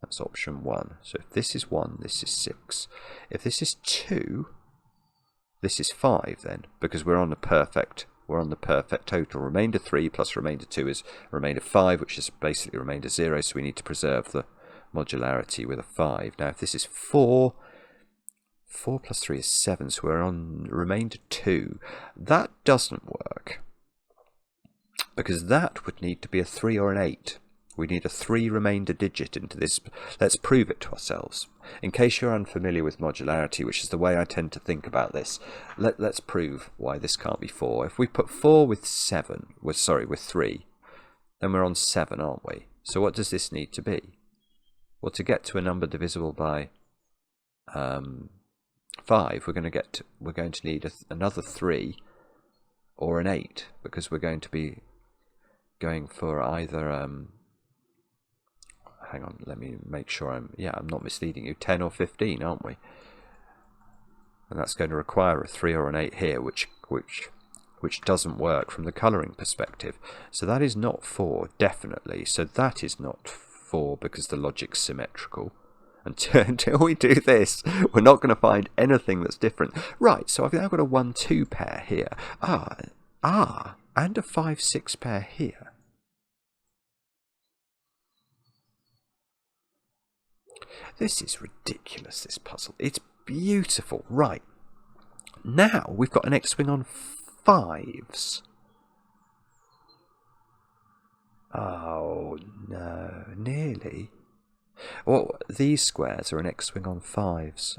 That's option 1. So if this is 1, this is 6. If this is 2, this is 5 then, because we're on the perfect total. Remainder 3 plus remainder 2 is remainder 5, which is basically remainder 0, so we need to preserve the modularity with a 5. Now if this is 4, 4 plus 3 is 7, so we're on remainder 2. That doesn't work, because that would need to be a 3 or an 8. We need a 3 remainder digit into this. Let's prove it to ourselves. In case you're unfamiliar with modularity, which is the way I tend to think about this, let's prove why this can't be 4. If we put 4 with 3, then we're on 7, aren't we? So what does this need to be? Well, to get to a number divisible by 5, we're going to need another 3 or an 8, because we're going to be going for either hang on, let me make sure I'm not misleading you. 10 or 15, aren't we? And that's going to require a 3 or an 8 here, which doesn't work from the colouring perspective. So that is not 4, definitely. So that is not 4 because the logic's symmetrical. Until we do this, we're not going to find anything that's different. Right, so I've now got a 1-2 pair here. And a 5-6 pair here. This is ridiculous, this puzzle. It's beautiful. Right. Now we've got an X-wing on 5s. Oh, no. Nearly. Well, these squares are an X-wing on 5s.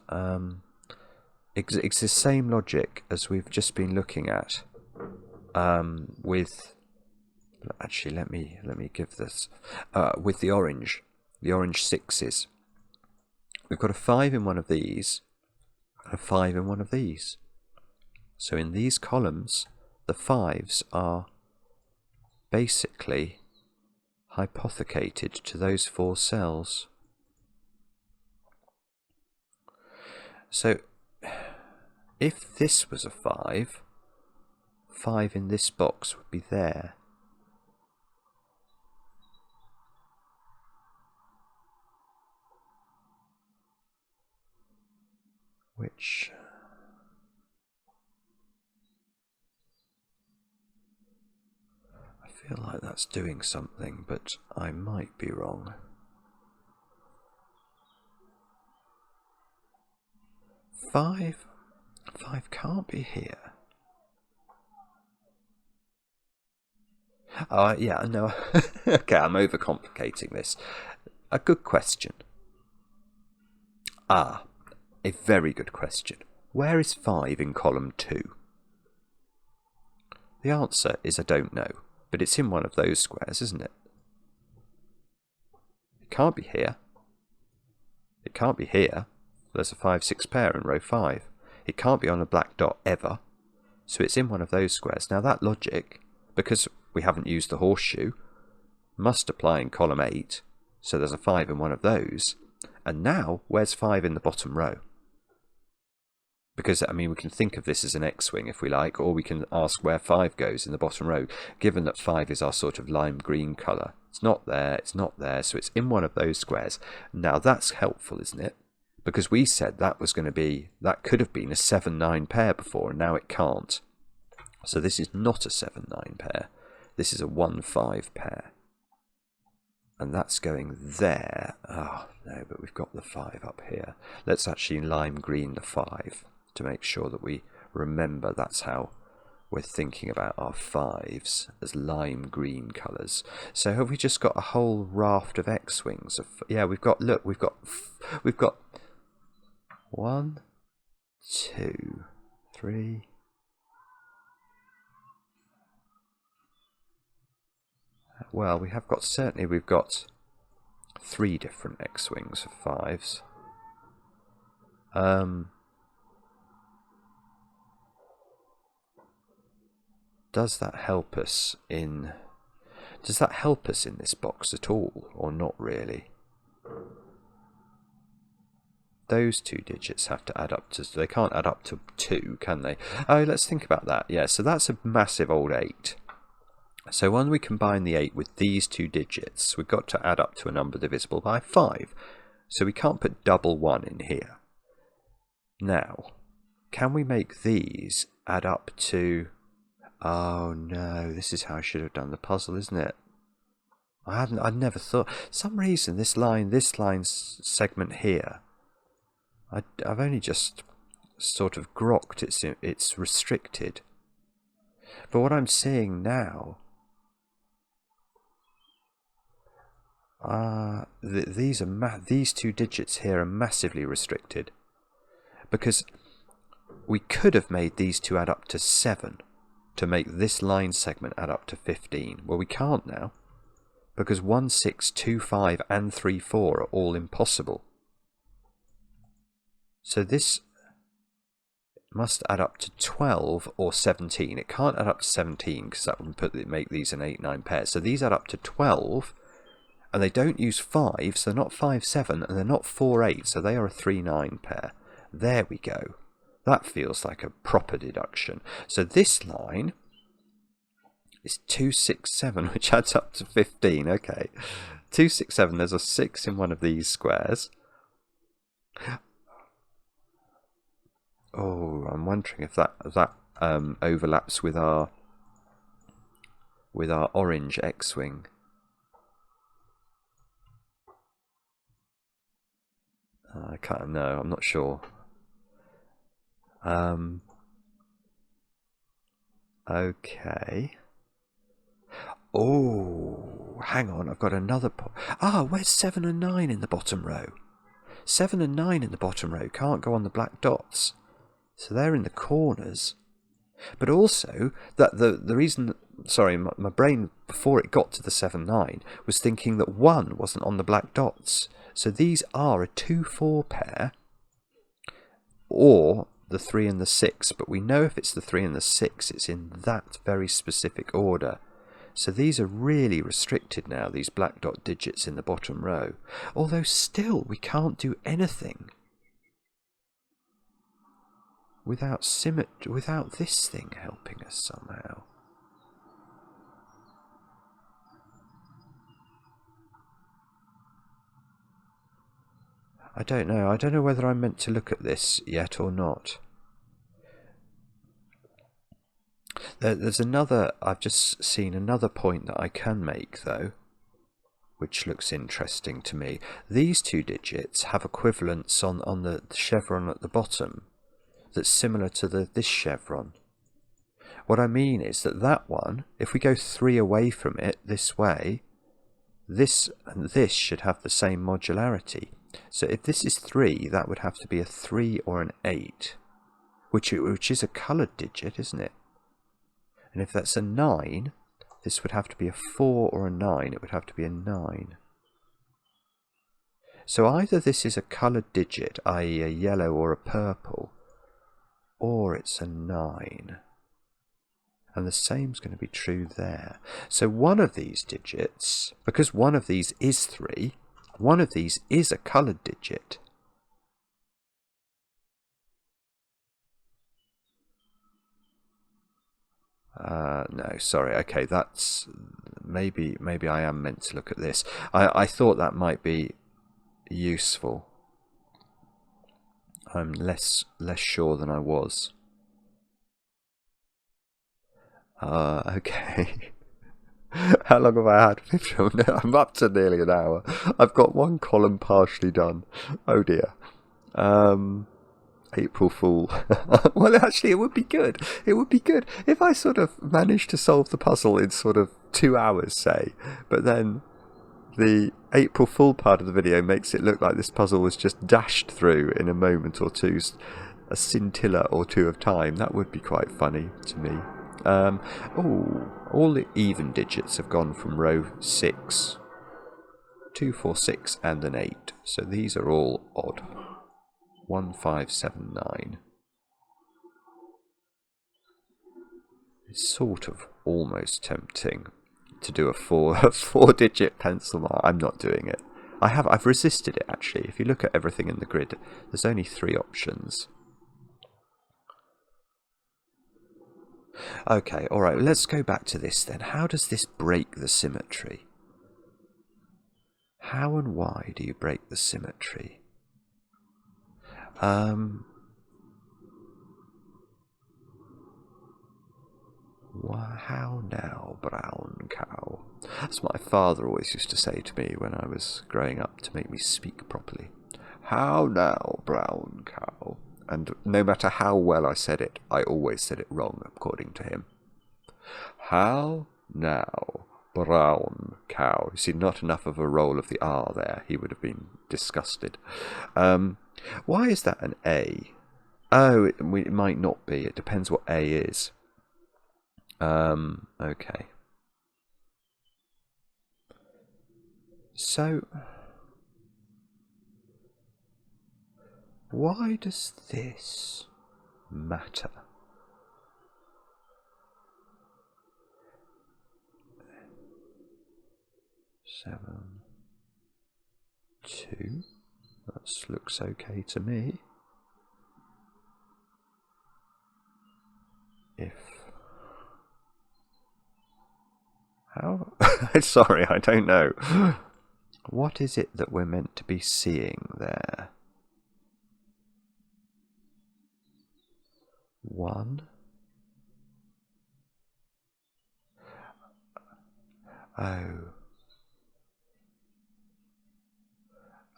It's the same logic as we've just been looking at. With... Actually, let me give this... with the orange 6s. We've got a 5 in one of these, and a 5 in one of these. So in these columns, the 5s are basically hypothecated to those 4 cells. So if this was a 5, 5 in this box would be there. Which I feel like that's doing something, but I might be wrong. 5 can't be here. Yeah, no. Okay, I'm overcomplicating this. A good question. A very good question. Where is 5 in column 2? The answer is I don't know, but it's in one of those squares, isn't it? It can't be here. It can't be here. There's a 5, 6 pair in row 5. It can't be on a black dot ever. So it's in one of those squares. Now that logic, because we haven't used the horseshoe, must apply in column 8. So there's a 5 in one of those. And now, where's 5 in the bottom row? Because, I mean, we can think of this as an X-wing if we like, or we can ask where 5 goes in the bottom row, given that 5 is our sort of lime green colour. It's not there, so it's in one of those squares. Now that's helpful, isn't it? Because we said that was going to be, that could have been a 7-9 pair before, and now it can't. So this is not a 7-9 pair. This is a 1-5 pair. And that's going there. Oh, no, but we've got the 5 up here. Let's actually lime green the 5 to make sure that we remember that's how we're thinking about our 5s, as lime green colours. So have we just got a whole raft of X-wings? Yeah, we've got, look, we've got 1, 2, 3. Well, we have got, certainly we've got 3 different X-wings of 5s. Does that help us in this box at all, or not really? Those 2 digits have to add up to, they can't add up to 2, can they? Oh, let's think about that. Yeah, so that's a massive old 8. So when we combine the 8 with these 2 digits, we've got to add up to a number divisible by 5. So we can't put double 1 in here. Now, can we make these add up to... Oh no, this is how I should have done the puzzle, isn't it? I'd never thought. For some reason, this line segment here, I've only just sort of grokked it's restricted. But what I'm seeing now, these 2 digits here are massively restricted, because we could have made these 2 add up to 7 to make this line segment add up to 15. Well, we can't now, because 1, 6, 2, 5 and 3, 4 are all impossible. So this must add up to 12 or 17. It can't add up to 17 because that would make these an 8, 9 pair. So these add up to 12, and they don't use 5, so they're not 5, 7, and they're not 4, 8, so they are a 3, 9 pair. There we go. That feels like a proper deduction. So this line is 2, 6, 7, which adds up to 15. Okay, 2, 6, 7. There's a 6 in one of these squares. Oh, I'm wondering if that overlaps with our orange X-wing. I can't. No, I'm not sure. Okay. Oh, hang on. I've got another. Where's 7 and 9 in the bottom row? 7 and 9 in the bottom row can't go on the black dots, so they're in the corners. But also that the reason. Sorry, my brain before it got to the 7, 9 was thinking that 1 wasn't on the black dots. So these are a 2, 4 pair, or the 3 and the 6, but we know if it's the 3 and the 6, it's in that very specific order. So these are really restricted now, these black dot digits in the bottom row. Although still, we can't do anything without this thing helping us somehow. I don't know. I don't know whether I'm meant to look at this yet or not. There's another, I've just seen another point that I can make though, which looks interesting to me. These 2 digits have equivalents on the chevron at the bottom that's similar to this chevron. What I mean is that one, if we go 3 away from it this way, this and this should have the same modularity. So if this is 3, that would have to be a 3 or an 8. which is a coloured digit, isn't it? And if that's a 9, this would have to be a 4 or a 9. It would have to be a 9. So either this is a coloured digit, i.e. a yellow or a purple, or it's a 9. And the same's going to be true there. So one of these digits, because one of these is 3, one of these is a coloured digit. No, sorry. Okay, that's maybe I am meant to look at this. I thought that might be useful. I'm less sure than I was. Okay. How long have I had? 50? I'm up to nearly an hour. I've got one column partially done. Oh dear. April Fool. Well, actually, it would be good. It would be good if I sort of managed to solve the puzzle in sort of 2 hours, say. But then the April Fool part of the video makes it look like this puzzle was just dashed through in a moment or two, a scintilla or two of time. That would be quite funny to me. Oh, all the even digits have gone from row 6, 2, 4, 6, and an 8. So these are all odd. 1, 5, 7, 9. It's sort of almost tempting to do a 4-digit pencil mark. I'm not doing it. I've resisted it actually. If you look at everything in the grid, there's only 3 options. Okay, alright, let's go back to this then. How does this break the symmetry? How and why do you break the symmetry? How now, brown cow? That's what my father always used to say to me when I was growing up to make me speak properly. How now, brown cow? And no matter how well I said it, I always said it wrong, according to him. How now, brown cow? You see, not enough of a roll of the R there. He would have been disgusted. Why is that an A? Oh, it might not be. It depends what A is. Okay. So, why does this matter? Seven, 2. That looks okay to me. How? Sorry, I don't know. What is it that we're meant to be seeing there? 1.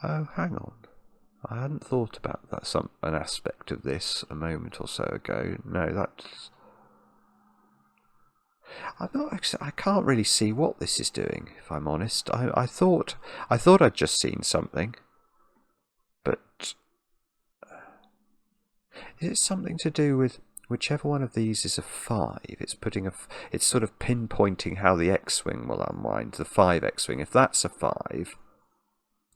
Oh, hang on. I hadn't thought about that. An aspect of this a moment or so ago. No, that's. I can't really see what this is doing, if I'm honest. I thought I'd just seen something, but is it something to do with whichever one of these is a 5? It's sort of pinpointing how the X-wing will unwind. The 5 X-wing. If that's a 5,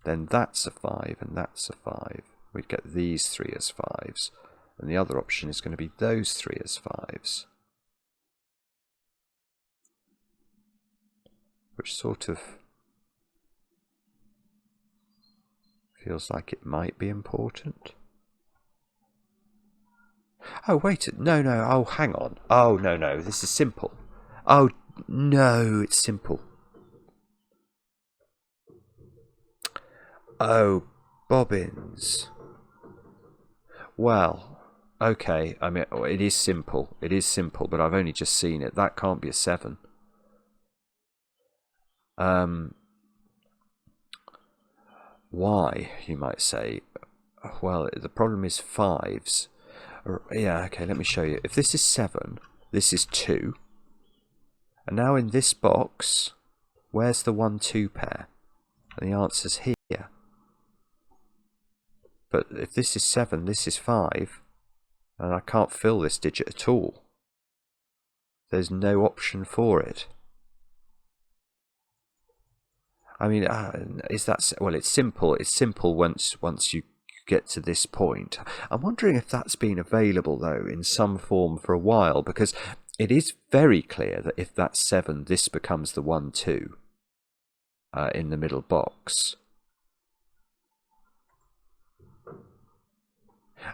then that's a 5, and that's a 5. We'd get these 3 as 5s, and the other option is going to be those 3 as 5s. Which sort of feels like it might be important. Oh, wait, no, oh, hang on. Oh, no, this is simple. Oh, no, it's simple. Oh, bobbins. Well, okay, I mean, it is simple. It is simple, but I've only just seen it. That can't be a 7. Why, you might say? Well, the problem is 5s. Yeah, okay, let me show you. If this is 7, this is 2. And now in this box, where's the 1-2 pair? And the answer's here. But if this is 7, this is 5. And I can't fill this digit at all. There's no option for it. I mean, is that... Well, it's simple. It's simple once you get to this point. I'm wondering if that's been available, though, in some form for a while, because it is very clear that if that's 7, this becomes the 1, 2 in the middle box.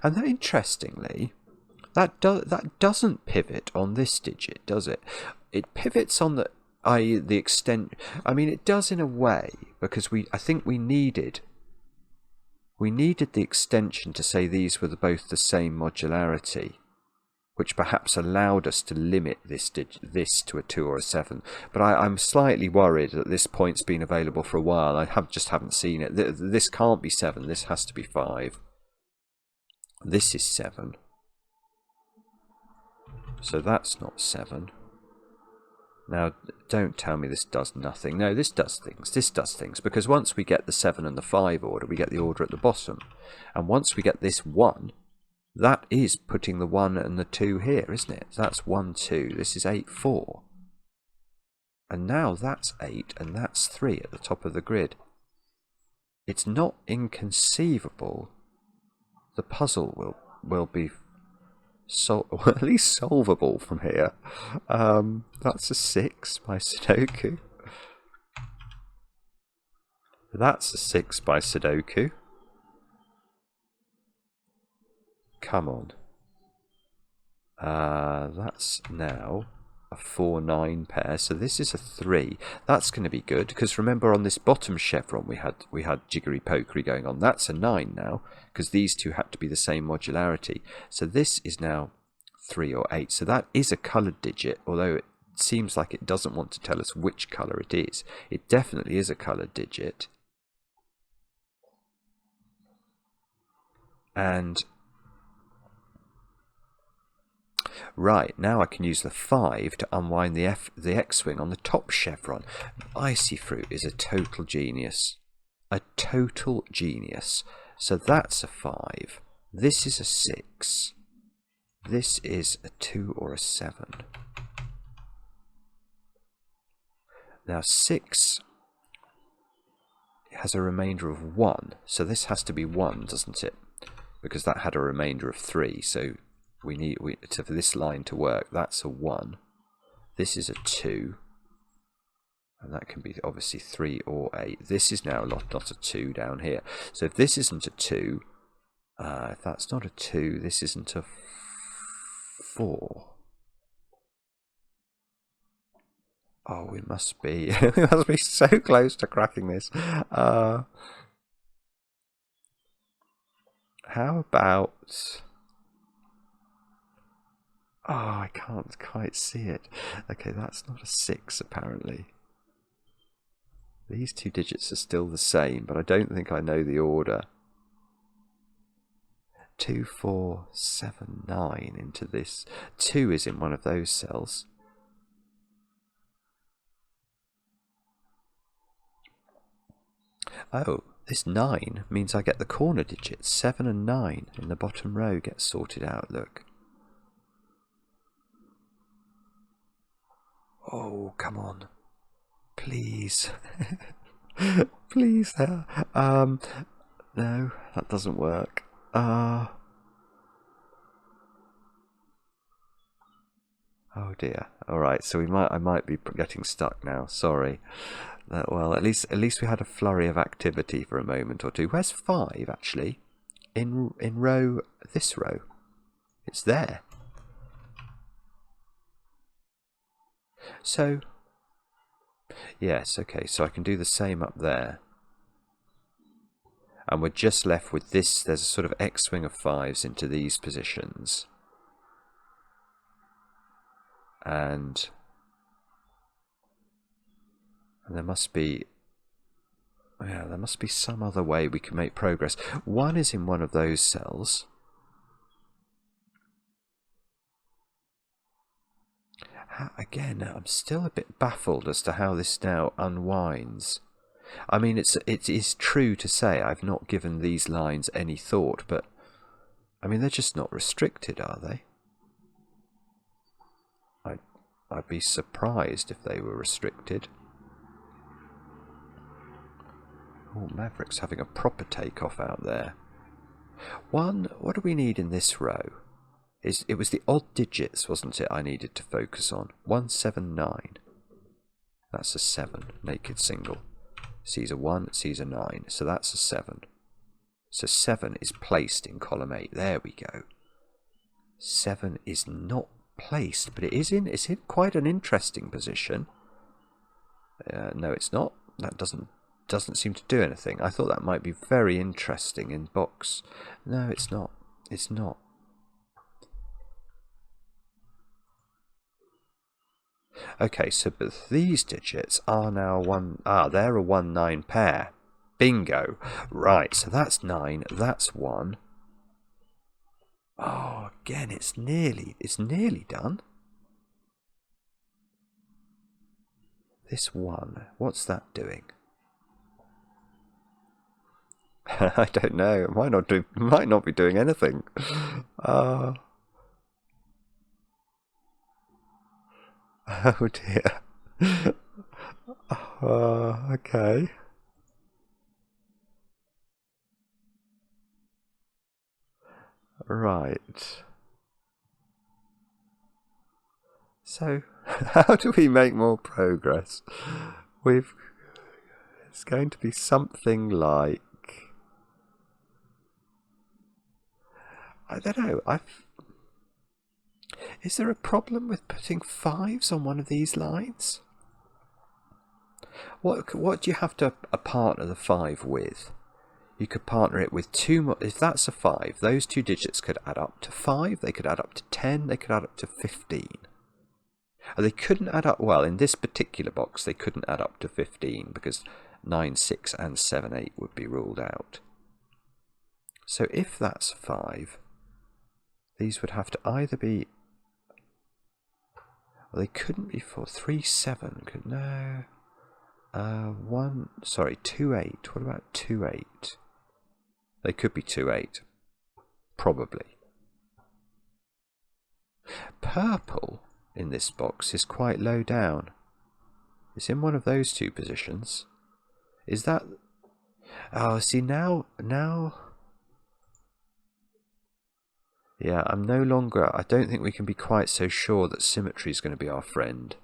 And then, interestingly, that doesn't pivot on this digit, does it? It pivots on the... i.e. the extent... I mean, it does in a way, because I think we needed the extension to say these were both the same modularity, which perhaps allowed us to limit this to a 2 or a 7. But I'm slightly worried that this point's been available for a while. I just haven't seen it. This can't be 7. This has to be 5. This is 7. So that's not 7. Now, don't tell me this does nothing. No, this does things. This does things. Because once we get the 7 and the 5 order, we get the order at the bottom. And once we get this 1, that is putting the 1 and the 2 here, isn't it? That's 1, 2. This is 8, 4. And now that's 8 and that's 3 at the top of the grid. It's not inconceivable the puzzle will be at least solvable from here. That's a 6 by Sudoku. That's a 6 by Sudoku. Come on. That's now a 4-9 pair. So this is a 3. That's going to be good, because remember on this bottom chevron we had jiggery pokery going on. That's a 9 now, because these two had to be the same modularity. So this is now 3 or 8. So that is a coloured digit, although it seems like it doesn't want to tell us which colour it is. It definitely is a coloured digit. And right, now I can use the 5 to unwind the X-wing on the top chevron. IcyFruit is a total genius. A total genius. So that's a 5. This is a 6. This is a 2 or a 7. Now 6 has a remainder of 1. So this has to be 1, doesn't it? Because that had a remainder of 3. So we need for this line to work. That's a 1. This is a 2. And that can be obviously 3 or 8. This is now not a 2 down here. So if this isn't a 2, if that's not a 2, this isn't a 4. Oh, we must be we must be so close to cracking this. How about... Oh, I can't quite see it. Okay, that's not a 6 apparently. These two digits are still the same, but I don't think I know the order. 2, 4, 7, 9 into this. 2 is in one of those cells. Oh, this 9 means I get the corner digits. 7 and 9 in the bottom row get sorted out, look. Oh, come on. Please. Please. No, that doesn't work. Oh dear. Alright, so I might be getting stuck now. Sorry. Well, at least we had a flurry of activity for a moment or two. Where's 5 actually? In this row. It's there. So, yes, okay, so I can do the same up there. And we're just left with this. There's a sort of X-wing of 5s into these positions. And there must be... Yeah, there must be some other way we can make progress. 1 is in one of those cells. Again, I'm still a bit baffled as to how this now unwinds. I mean, it is true to say I've not given these lines any thought, but I mean, they're just not restricted, are they? I'd be surprised if they were restricted. Oh, Maverick's having a proper takeoff out there. What do we need in this row? It was the odd digits, wasn't it, I needed to focus on. 179. That's a 7, naked single. C's a 1, C's a 9, so that's a 7. So 7 is placed in column 8. There we go. 7 is not placed, but it's in quite an interesting position. No, it's not. That doesn't seem to do anything. I thought that might be very interesting in box. No, it's not. It's not. Okay, so but these digits are now they're a 1-9 pair. Bingo. Right, so that's 9, that's 1. Oh, again, it's nearly done. This 1, what's that doing? I don't know. It might not be doing anything. Oh dear. Okay. Right. So, how do we make more progress? It's going to be something like, I don't know. Is there a problem with putting 5s on one of these lines? What do you have to partner the 5 with? You could partner it with 2 more. If that's a 5, those 2 digits could add up to 5. They could add up to 10. They could add up to 15. And they couldn't add up. Well, in this particular box, they couldn't add up to 15 because 9, 6, and 7, 8 would be ruled out. So if that's 5, these would have to either be. Well, they couldn't be 4. 3, 7. No. 2, 8. What about 2, 8? They could be 2, 8. Probably. Purple in this box is quite low down. It's in one of those 2 positions. Is that... Oh, see, now... Yeah, I'm no longer... I don't think we can be quite so sure that symmetry is going to be our friend.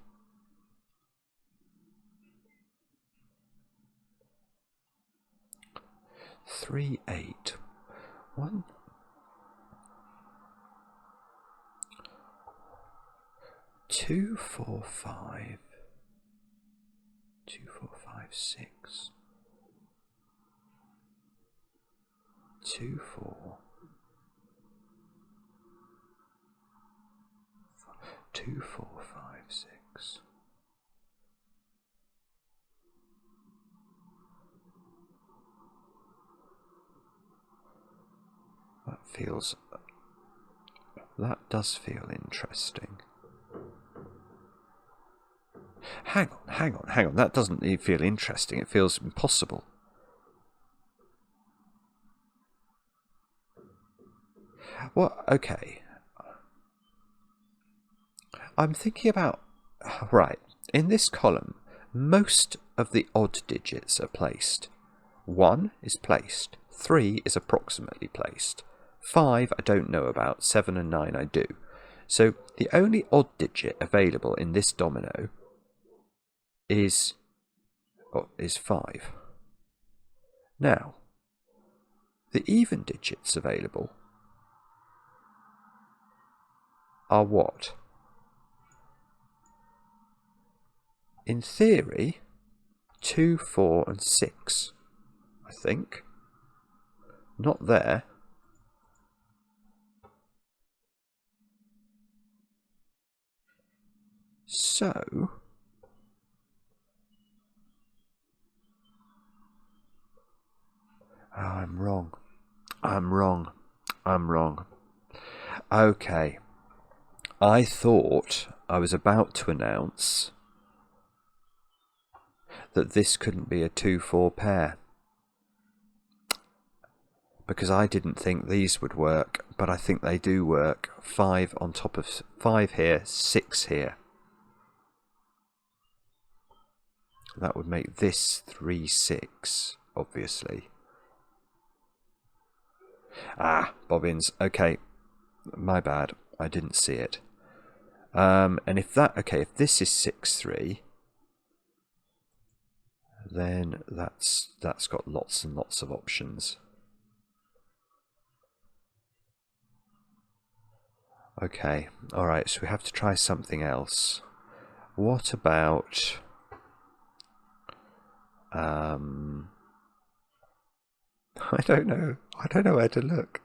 Three, 8. 1. 2, 4, 5. 2, 4, 5, 6. 2, 4. 2, 4, 5, 6. That does feel interesting. Hang on. That doesn't feel interesting. It feels impossible. Well, okay. I'm thinking about... Right. In this column, most of the odd digits are placed. 1 is placed. 3 is approximately placed. 5 I don't know about. 7 and 9 I do. So the only odd digit available in this domino is 5. Now, the even digits available are what? In theory, 2, 4, and 6, I think. Not there. So... Oh, I'm wrong. Okay. I thought I was about to announce that this couldn't be a 2-4 pair. because I didn't think these would work, but I think they do work. 5 on top of 5 here, 6 here. That would make this 3, 6, obviously. Ah, bobbins. Okay, my bad. I didn't see it. And if this is 6, 3, then that's got lots and lots of options. Okay, alright, so we have to try something else. What about... I don't know. I don't know where to look.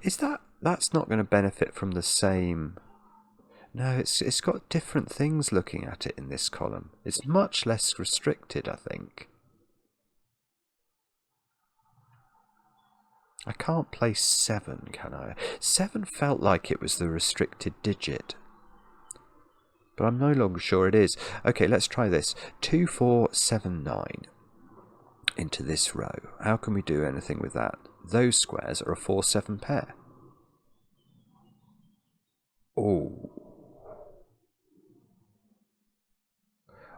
Is that's not going to benefit from the same... No, it's got different things looking at it in this column. It's much less restricted, I think. I can't place 7, can I? 7 felt like it was the restricted digit. But I'm no longer sure it is. Okay, let's try this. 2, 4, 7, 9 into this row. How can we do anything with that? Those squares are a 4, 7 pair. Oh.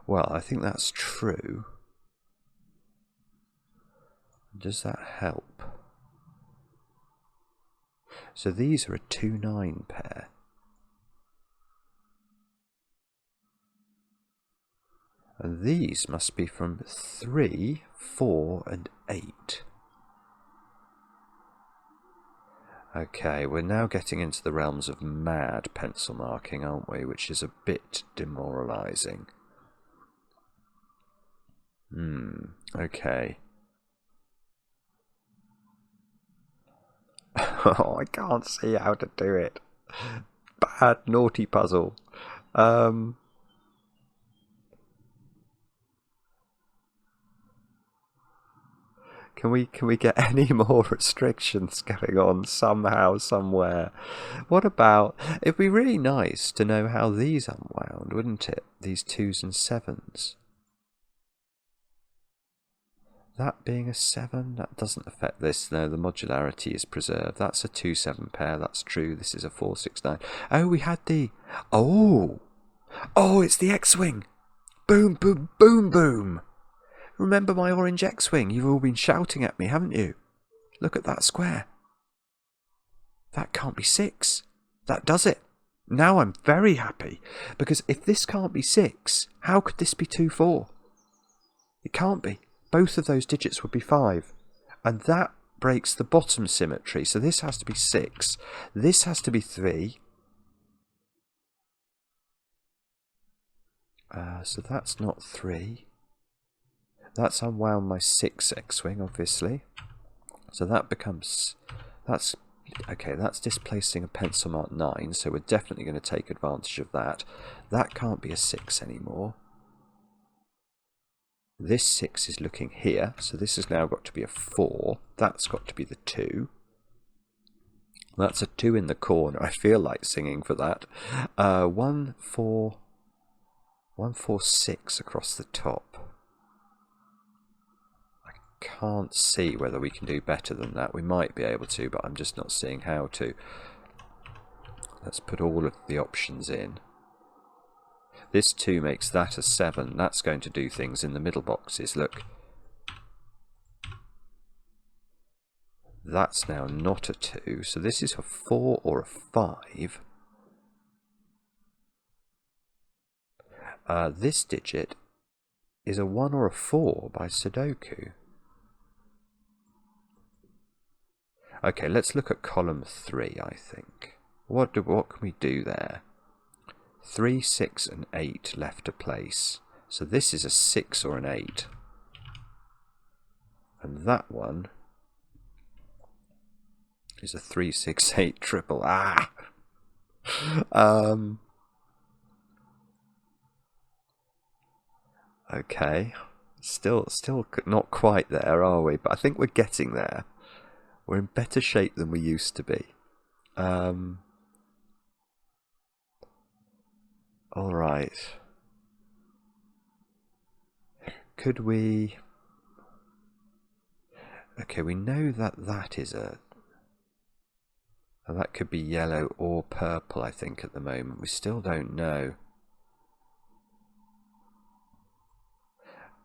Well, I think that's true. Does that help? So these are a 2, 9 pair. And these must be from 3, 4 and 8. Okay, we're now getting into the realms of mad pencil marking, aren't we? Which is a bit demoralising. Okay. Oh, I can't see how to do it. Bad, naughty puzzle. Can we get any more restrictions going on somehow, somewhere? What about... It'd be really nice to know how these unwound, wouldn't it? These 2s and 7s. That being a 7, that doesn't affect this. No, the modularity is preserved. That's a 2, 7 pair, that's true. This is a 4, 6, 9. Oh, we had the... Oh! Oh, it's the X-Wing! Boom, boom, boom, boom! Remember my orange X-Wing? You've all been shouting at me, haven't you? Look at that square. That can't be 6. That does it. Now I'm very happy. Because if this can't be 6, how could this be 2, 4? It can't be. Both of those digits would be 5. And that breaks the bottom symmetry. So this has to be 6. This has to be 3. So that's not 3. That's unwound my 6 X-Wing, obviously. So that becomes... That's... Okay, that's displacing a pencil mark 9, so we're definitely going to take advantage of that. That can't be a 6 anymore. This 6 is looking here, so this has now got to be a 4. That's got to be the 2. That's a 2 in the corner. I feel like singing for that. 1, 4... 1, 4, 6 across the top. Can't see whether we can do better than that. We might be able to, but I'm just not seeing how to. Let's put all of the options in. This 2 makes that a 7. That's going to do things in the middle boxes. Look. That's now not a 2. So this is a 4 or a 5. This digit is a 1 or a 4 by Sudoku. Okay, let's look at column 3, I think. What can we do there? 3, 6 and 8 left to place. So this is a 6 or an 8. And that one is a 3, 6, 8 triple. Ah! Okay. Still not quite there, are we? But I think we're getting there. We're in better shape than we used to be. Alright. Could we... Okay, we know that that is a... that could be yellow or purple, I think, at the moment. We still don't know.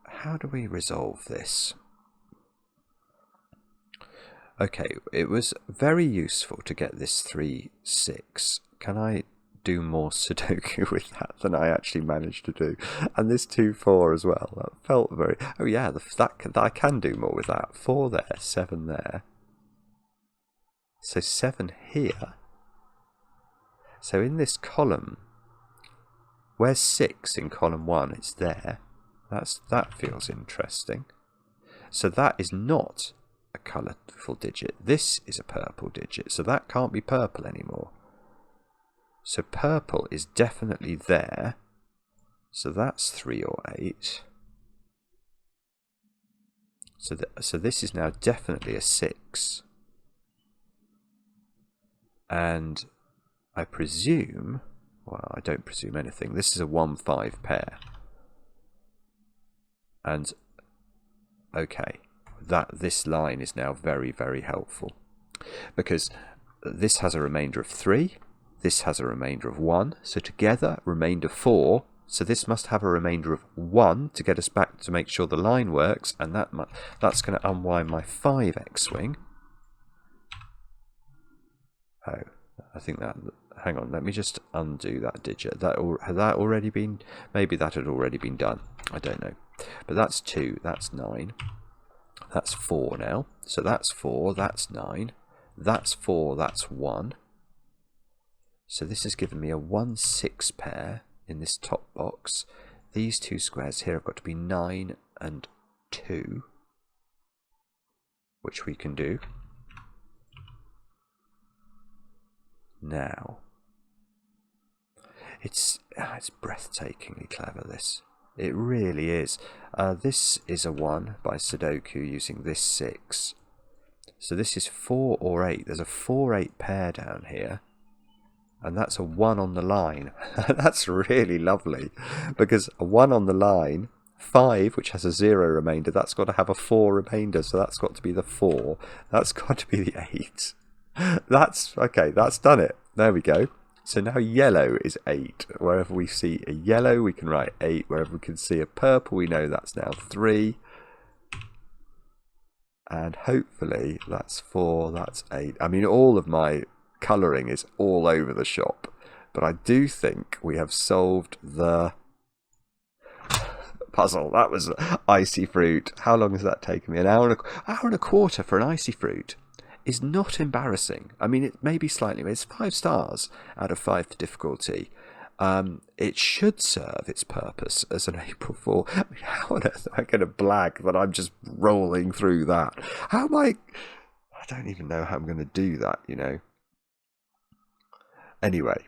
How do we resolve this? Okay, it was very useful to get this 3-6. Can I do more Sudoku with that than I actually managed to do? And this 2-4 as well. That felt very... oh yeah, that I can do more with that. 4 there, 7 there. So 7 here. So in this column, where's 6 in column 1? It's there. That feels interesting. So that is not a colourful digit. This is a purple digit, so that can't be purple anymore. So purple is definitely there. So that's 3 or 8. So this is now definitely a 6. And I presume, well, I don't presume anything, this is a 1-5 pair. And okay, this line is now very, very helpful, because this has a remainder of 3, this has a remainder of 1, so together remainder 4, so this must have a remainder of 1 to get us back to make sure the line works, and that's going to unwind my 5 X-wing. Oh, I think that... hang on, let me just undo that digit. Had that already been... maybe that had already been done. I don't know. But that's 2, that's 9. That's 4 now. So that's 4, that's 9. That's 4, that's 1. So this has given me a 1-6 pair in this top box. These two squares here have got to be 9 and 2, which we can do. Now, it's breathtakingly clever, this. It really is. This is a 1 by Sudoku using this 6. So this is 4 or 8. There's a 4-8 pair down here. And that's a 1 on the line. That's really lovely. Because a 1 on the line, 5, which has a 0 remainder, that's got to have a 4 remainder. So that's got to be the 4. That's got to be the 8. That's okay, that's done it. There we go. So now yellow is 8. Wherever we see a yellow, we can write 8. Wherever we can see a purple, we know that's now 3. And hopefully that's 4, that's 8. I mean, all of my colouring is all over the shop. But I do think we have solved the puzzle. That was IcyFruit. How long has that taken me? An hour and a quarter for an IcyFruit. Is not embarrassing. I mean, it may be slightly, it's 5 stars out of 5 for difficulty. It should serve its purpose as an April Fool. I mean, how on earth am I going to blag that I'm just rolling through that? How am I don't even know how I'm going to do that, you know. Anyway,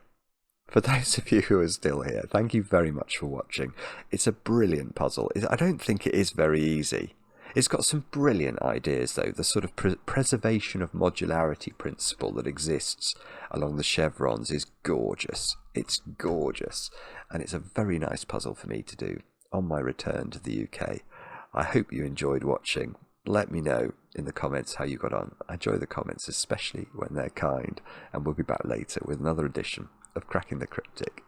for those of you who are still here, thank you very much for watching. It's a brilliant puzzle. I don't think it is very easy. It's got some brilliant ideas, though. The sort of preservation of modularity principle that exists along the chevrons is gorgeous. It's gorgeous. And it's a very nice puzzle for me to do on my return to the UK. I hope you enjoyed watching. Let me know in the comments how you got on. I enjoy the comments, especially when they're kind. And we'll be back later with another edition of Cracking the Cryptic.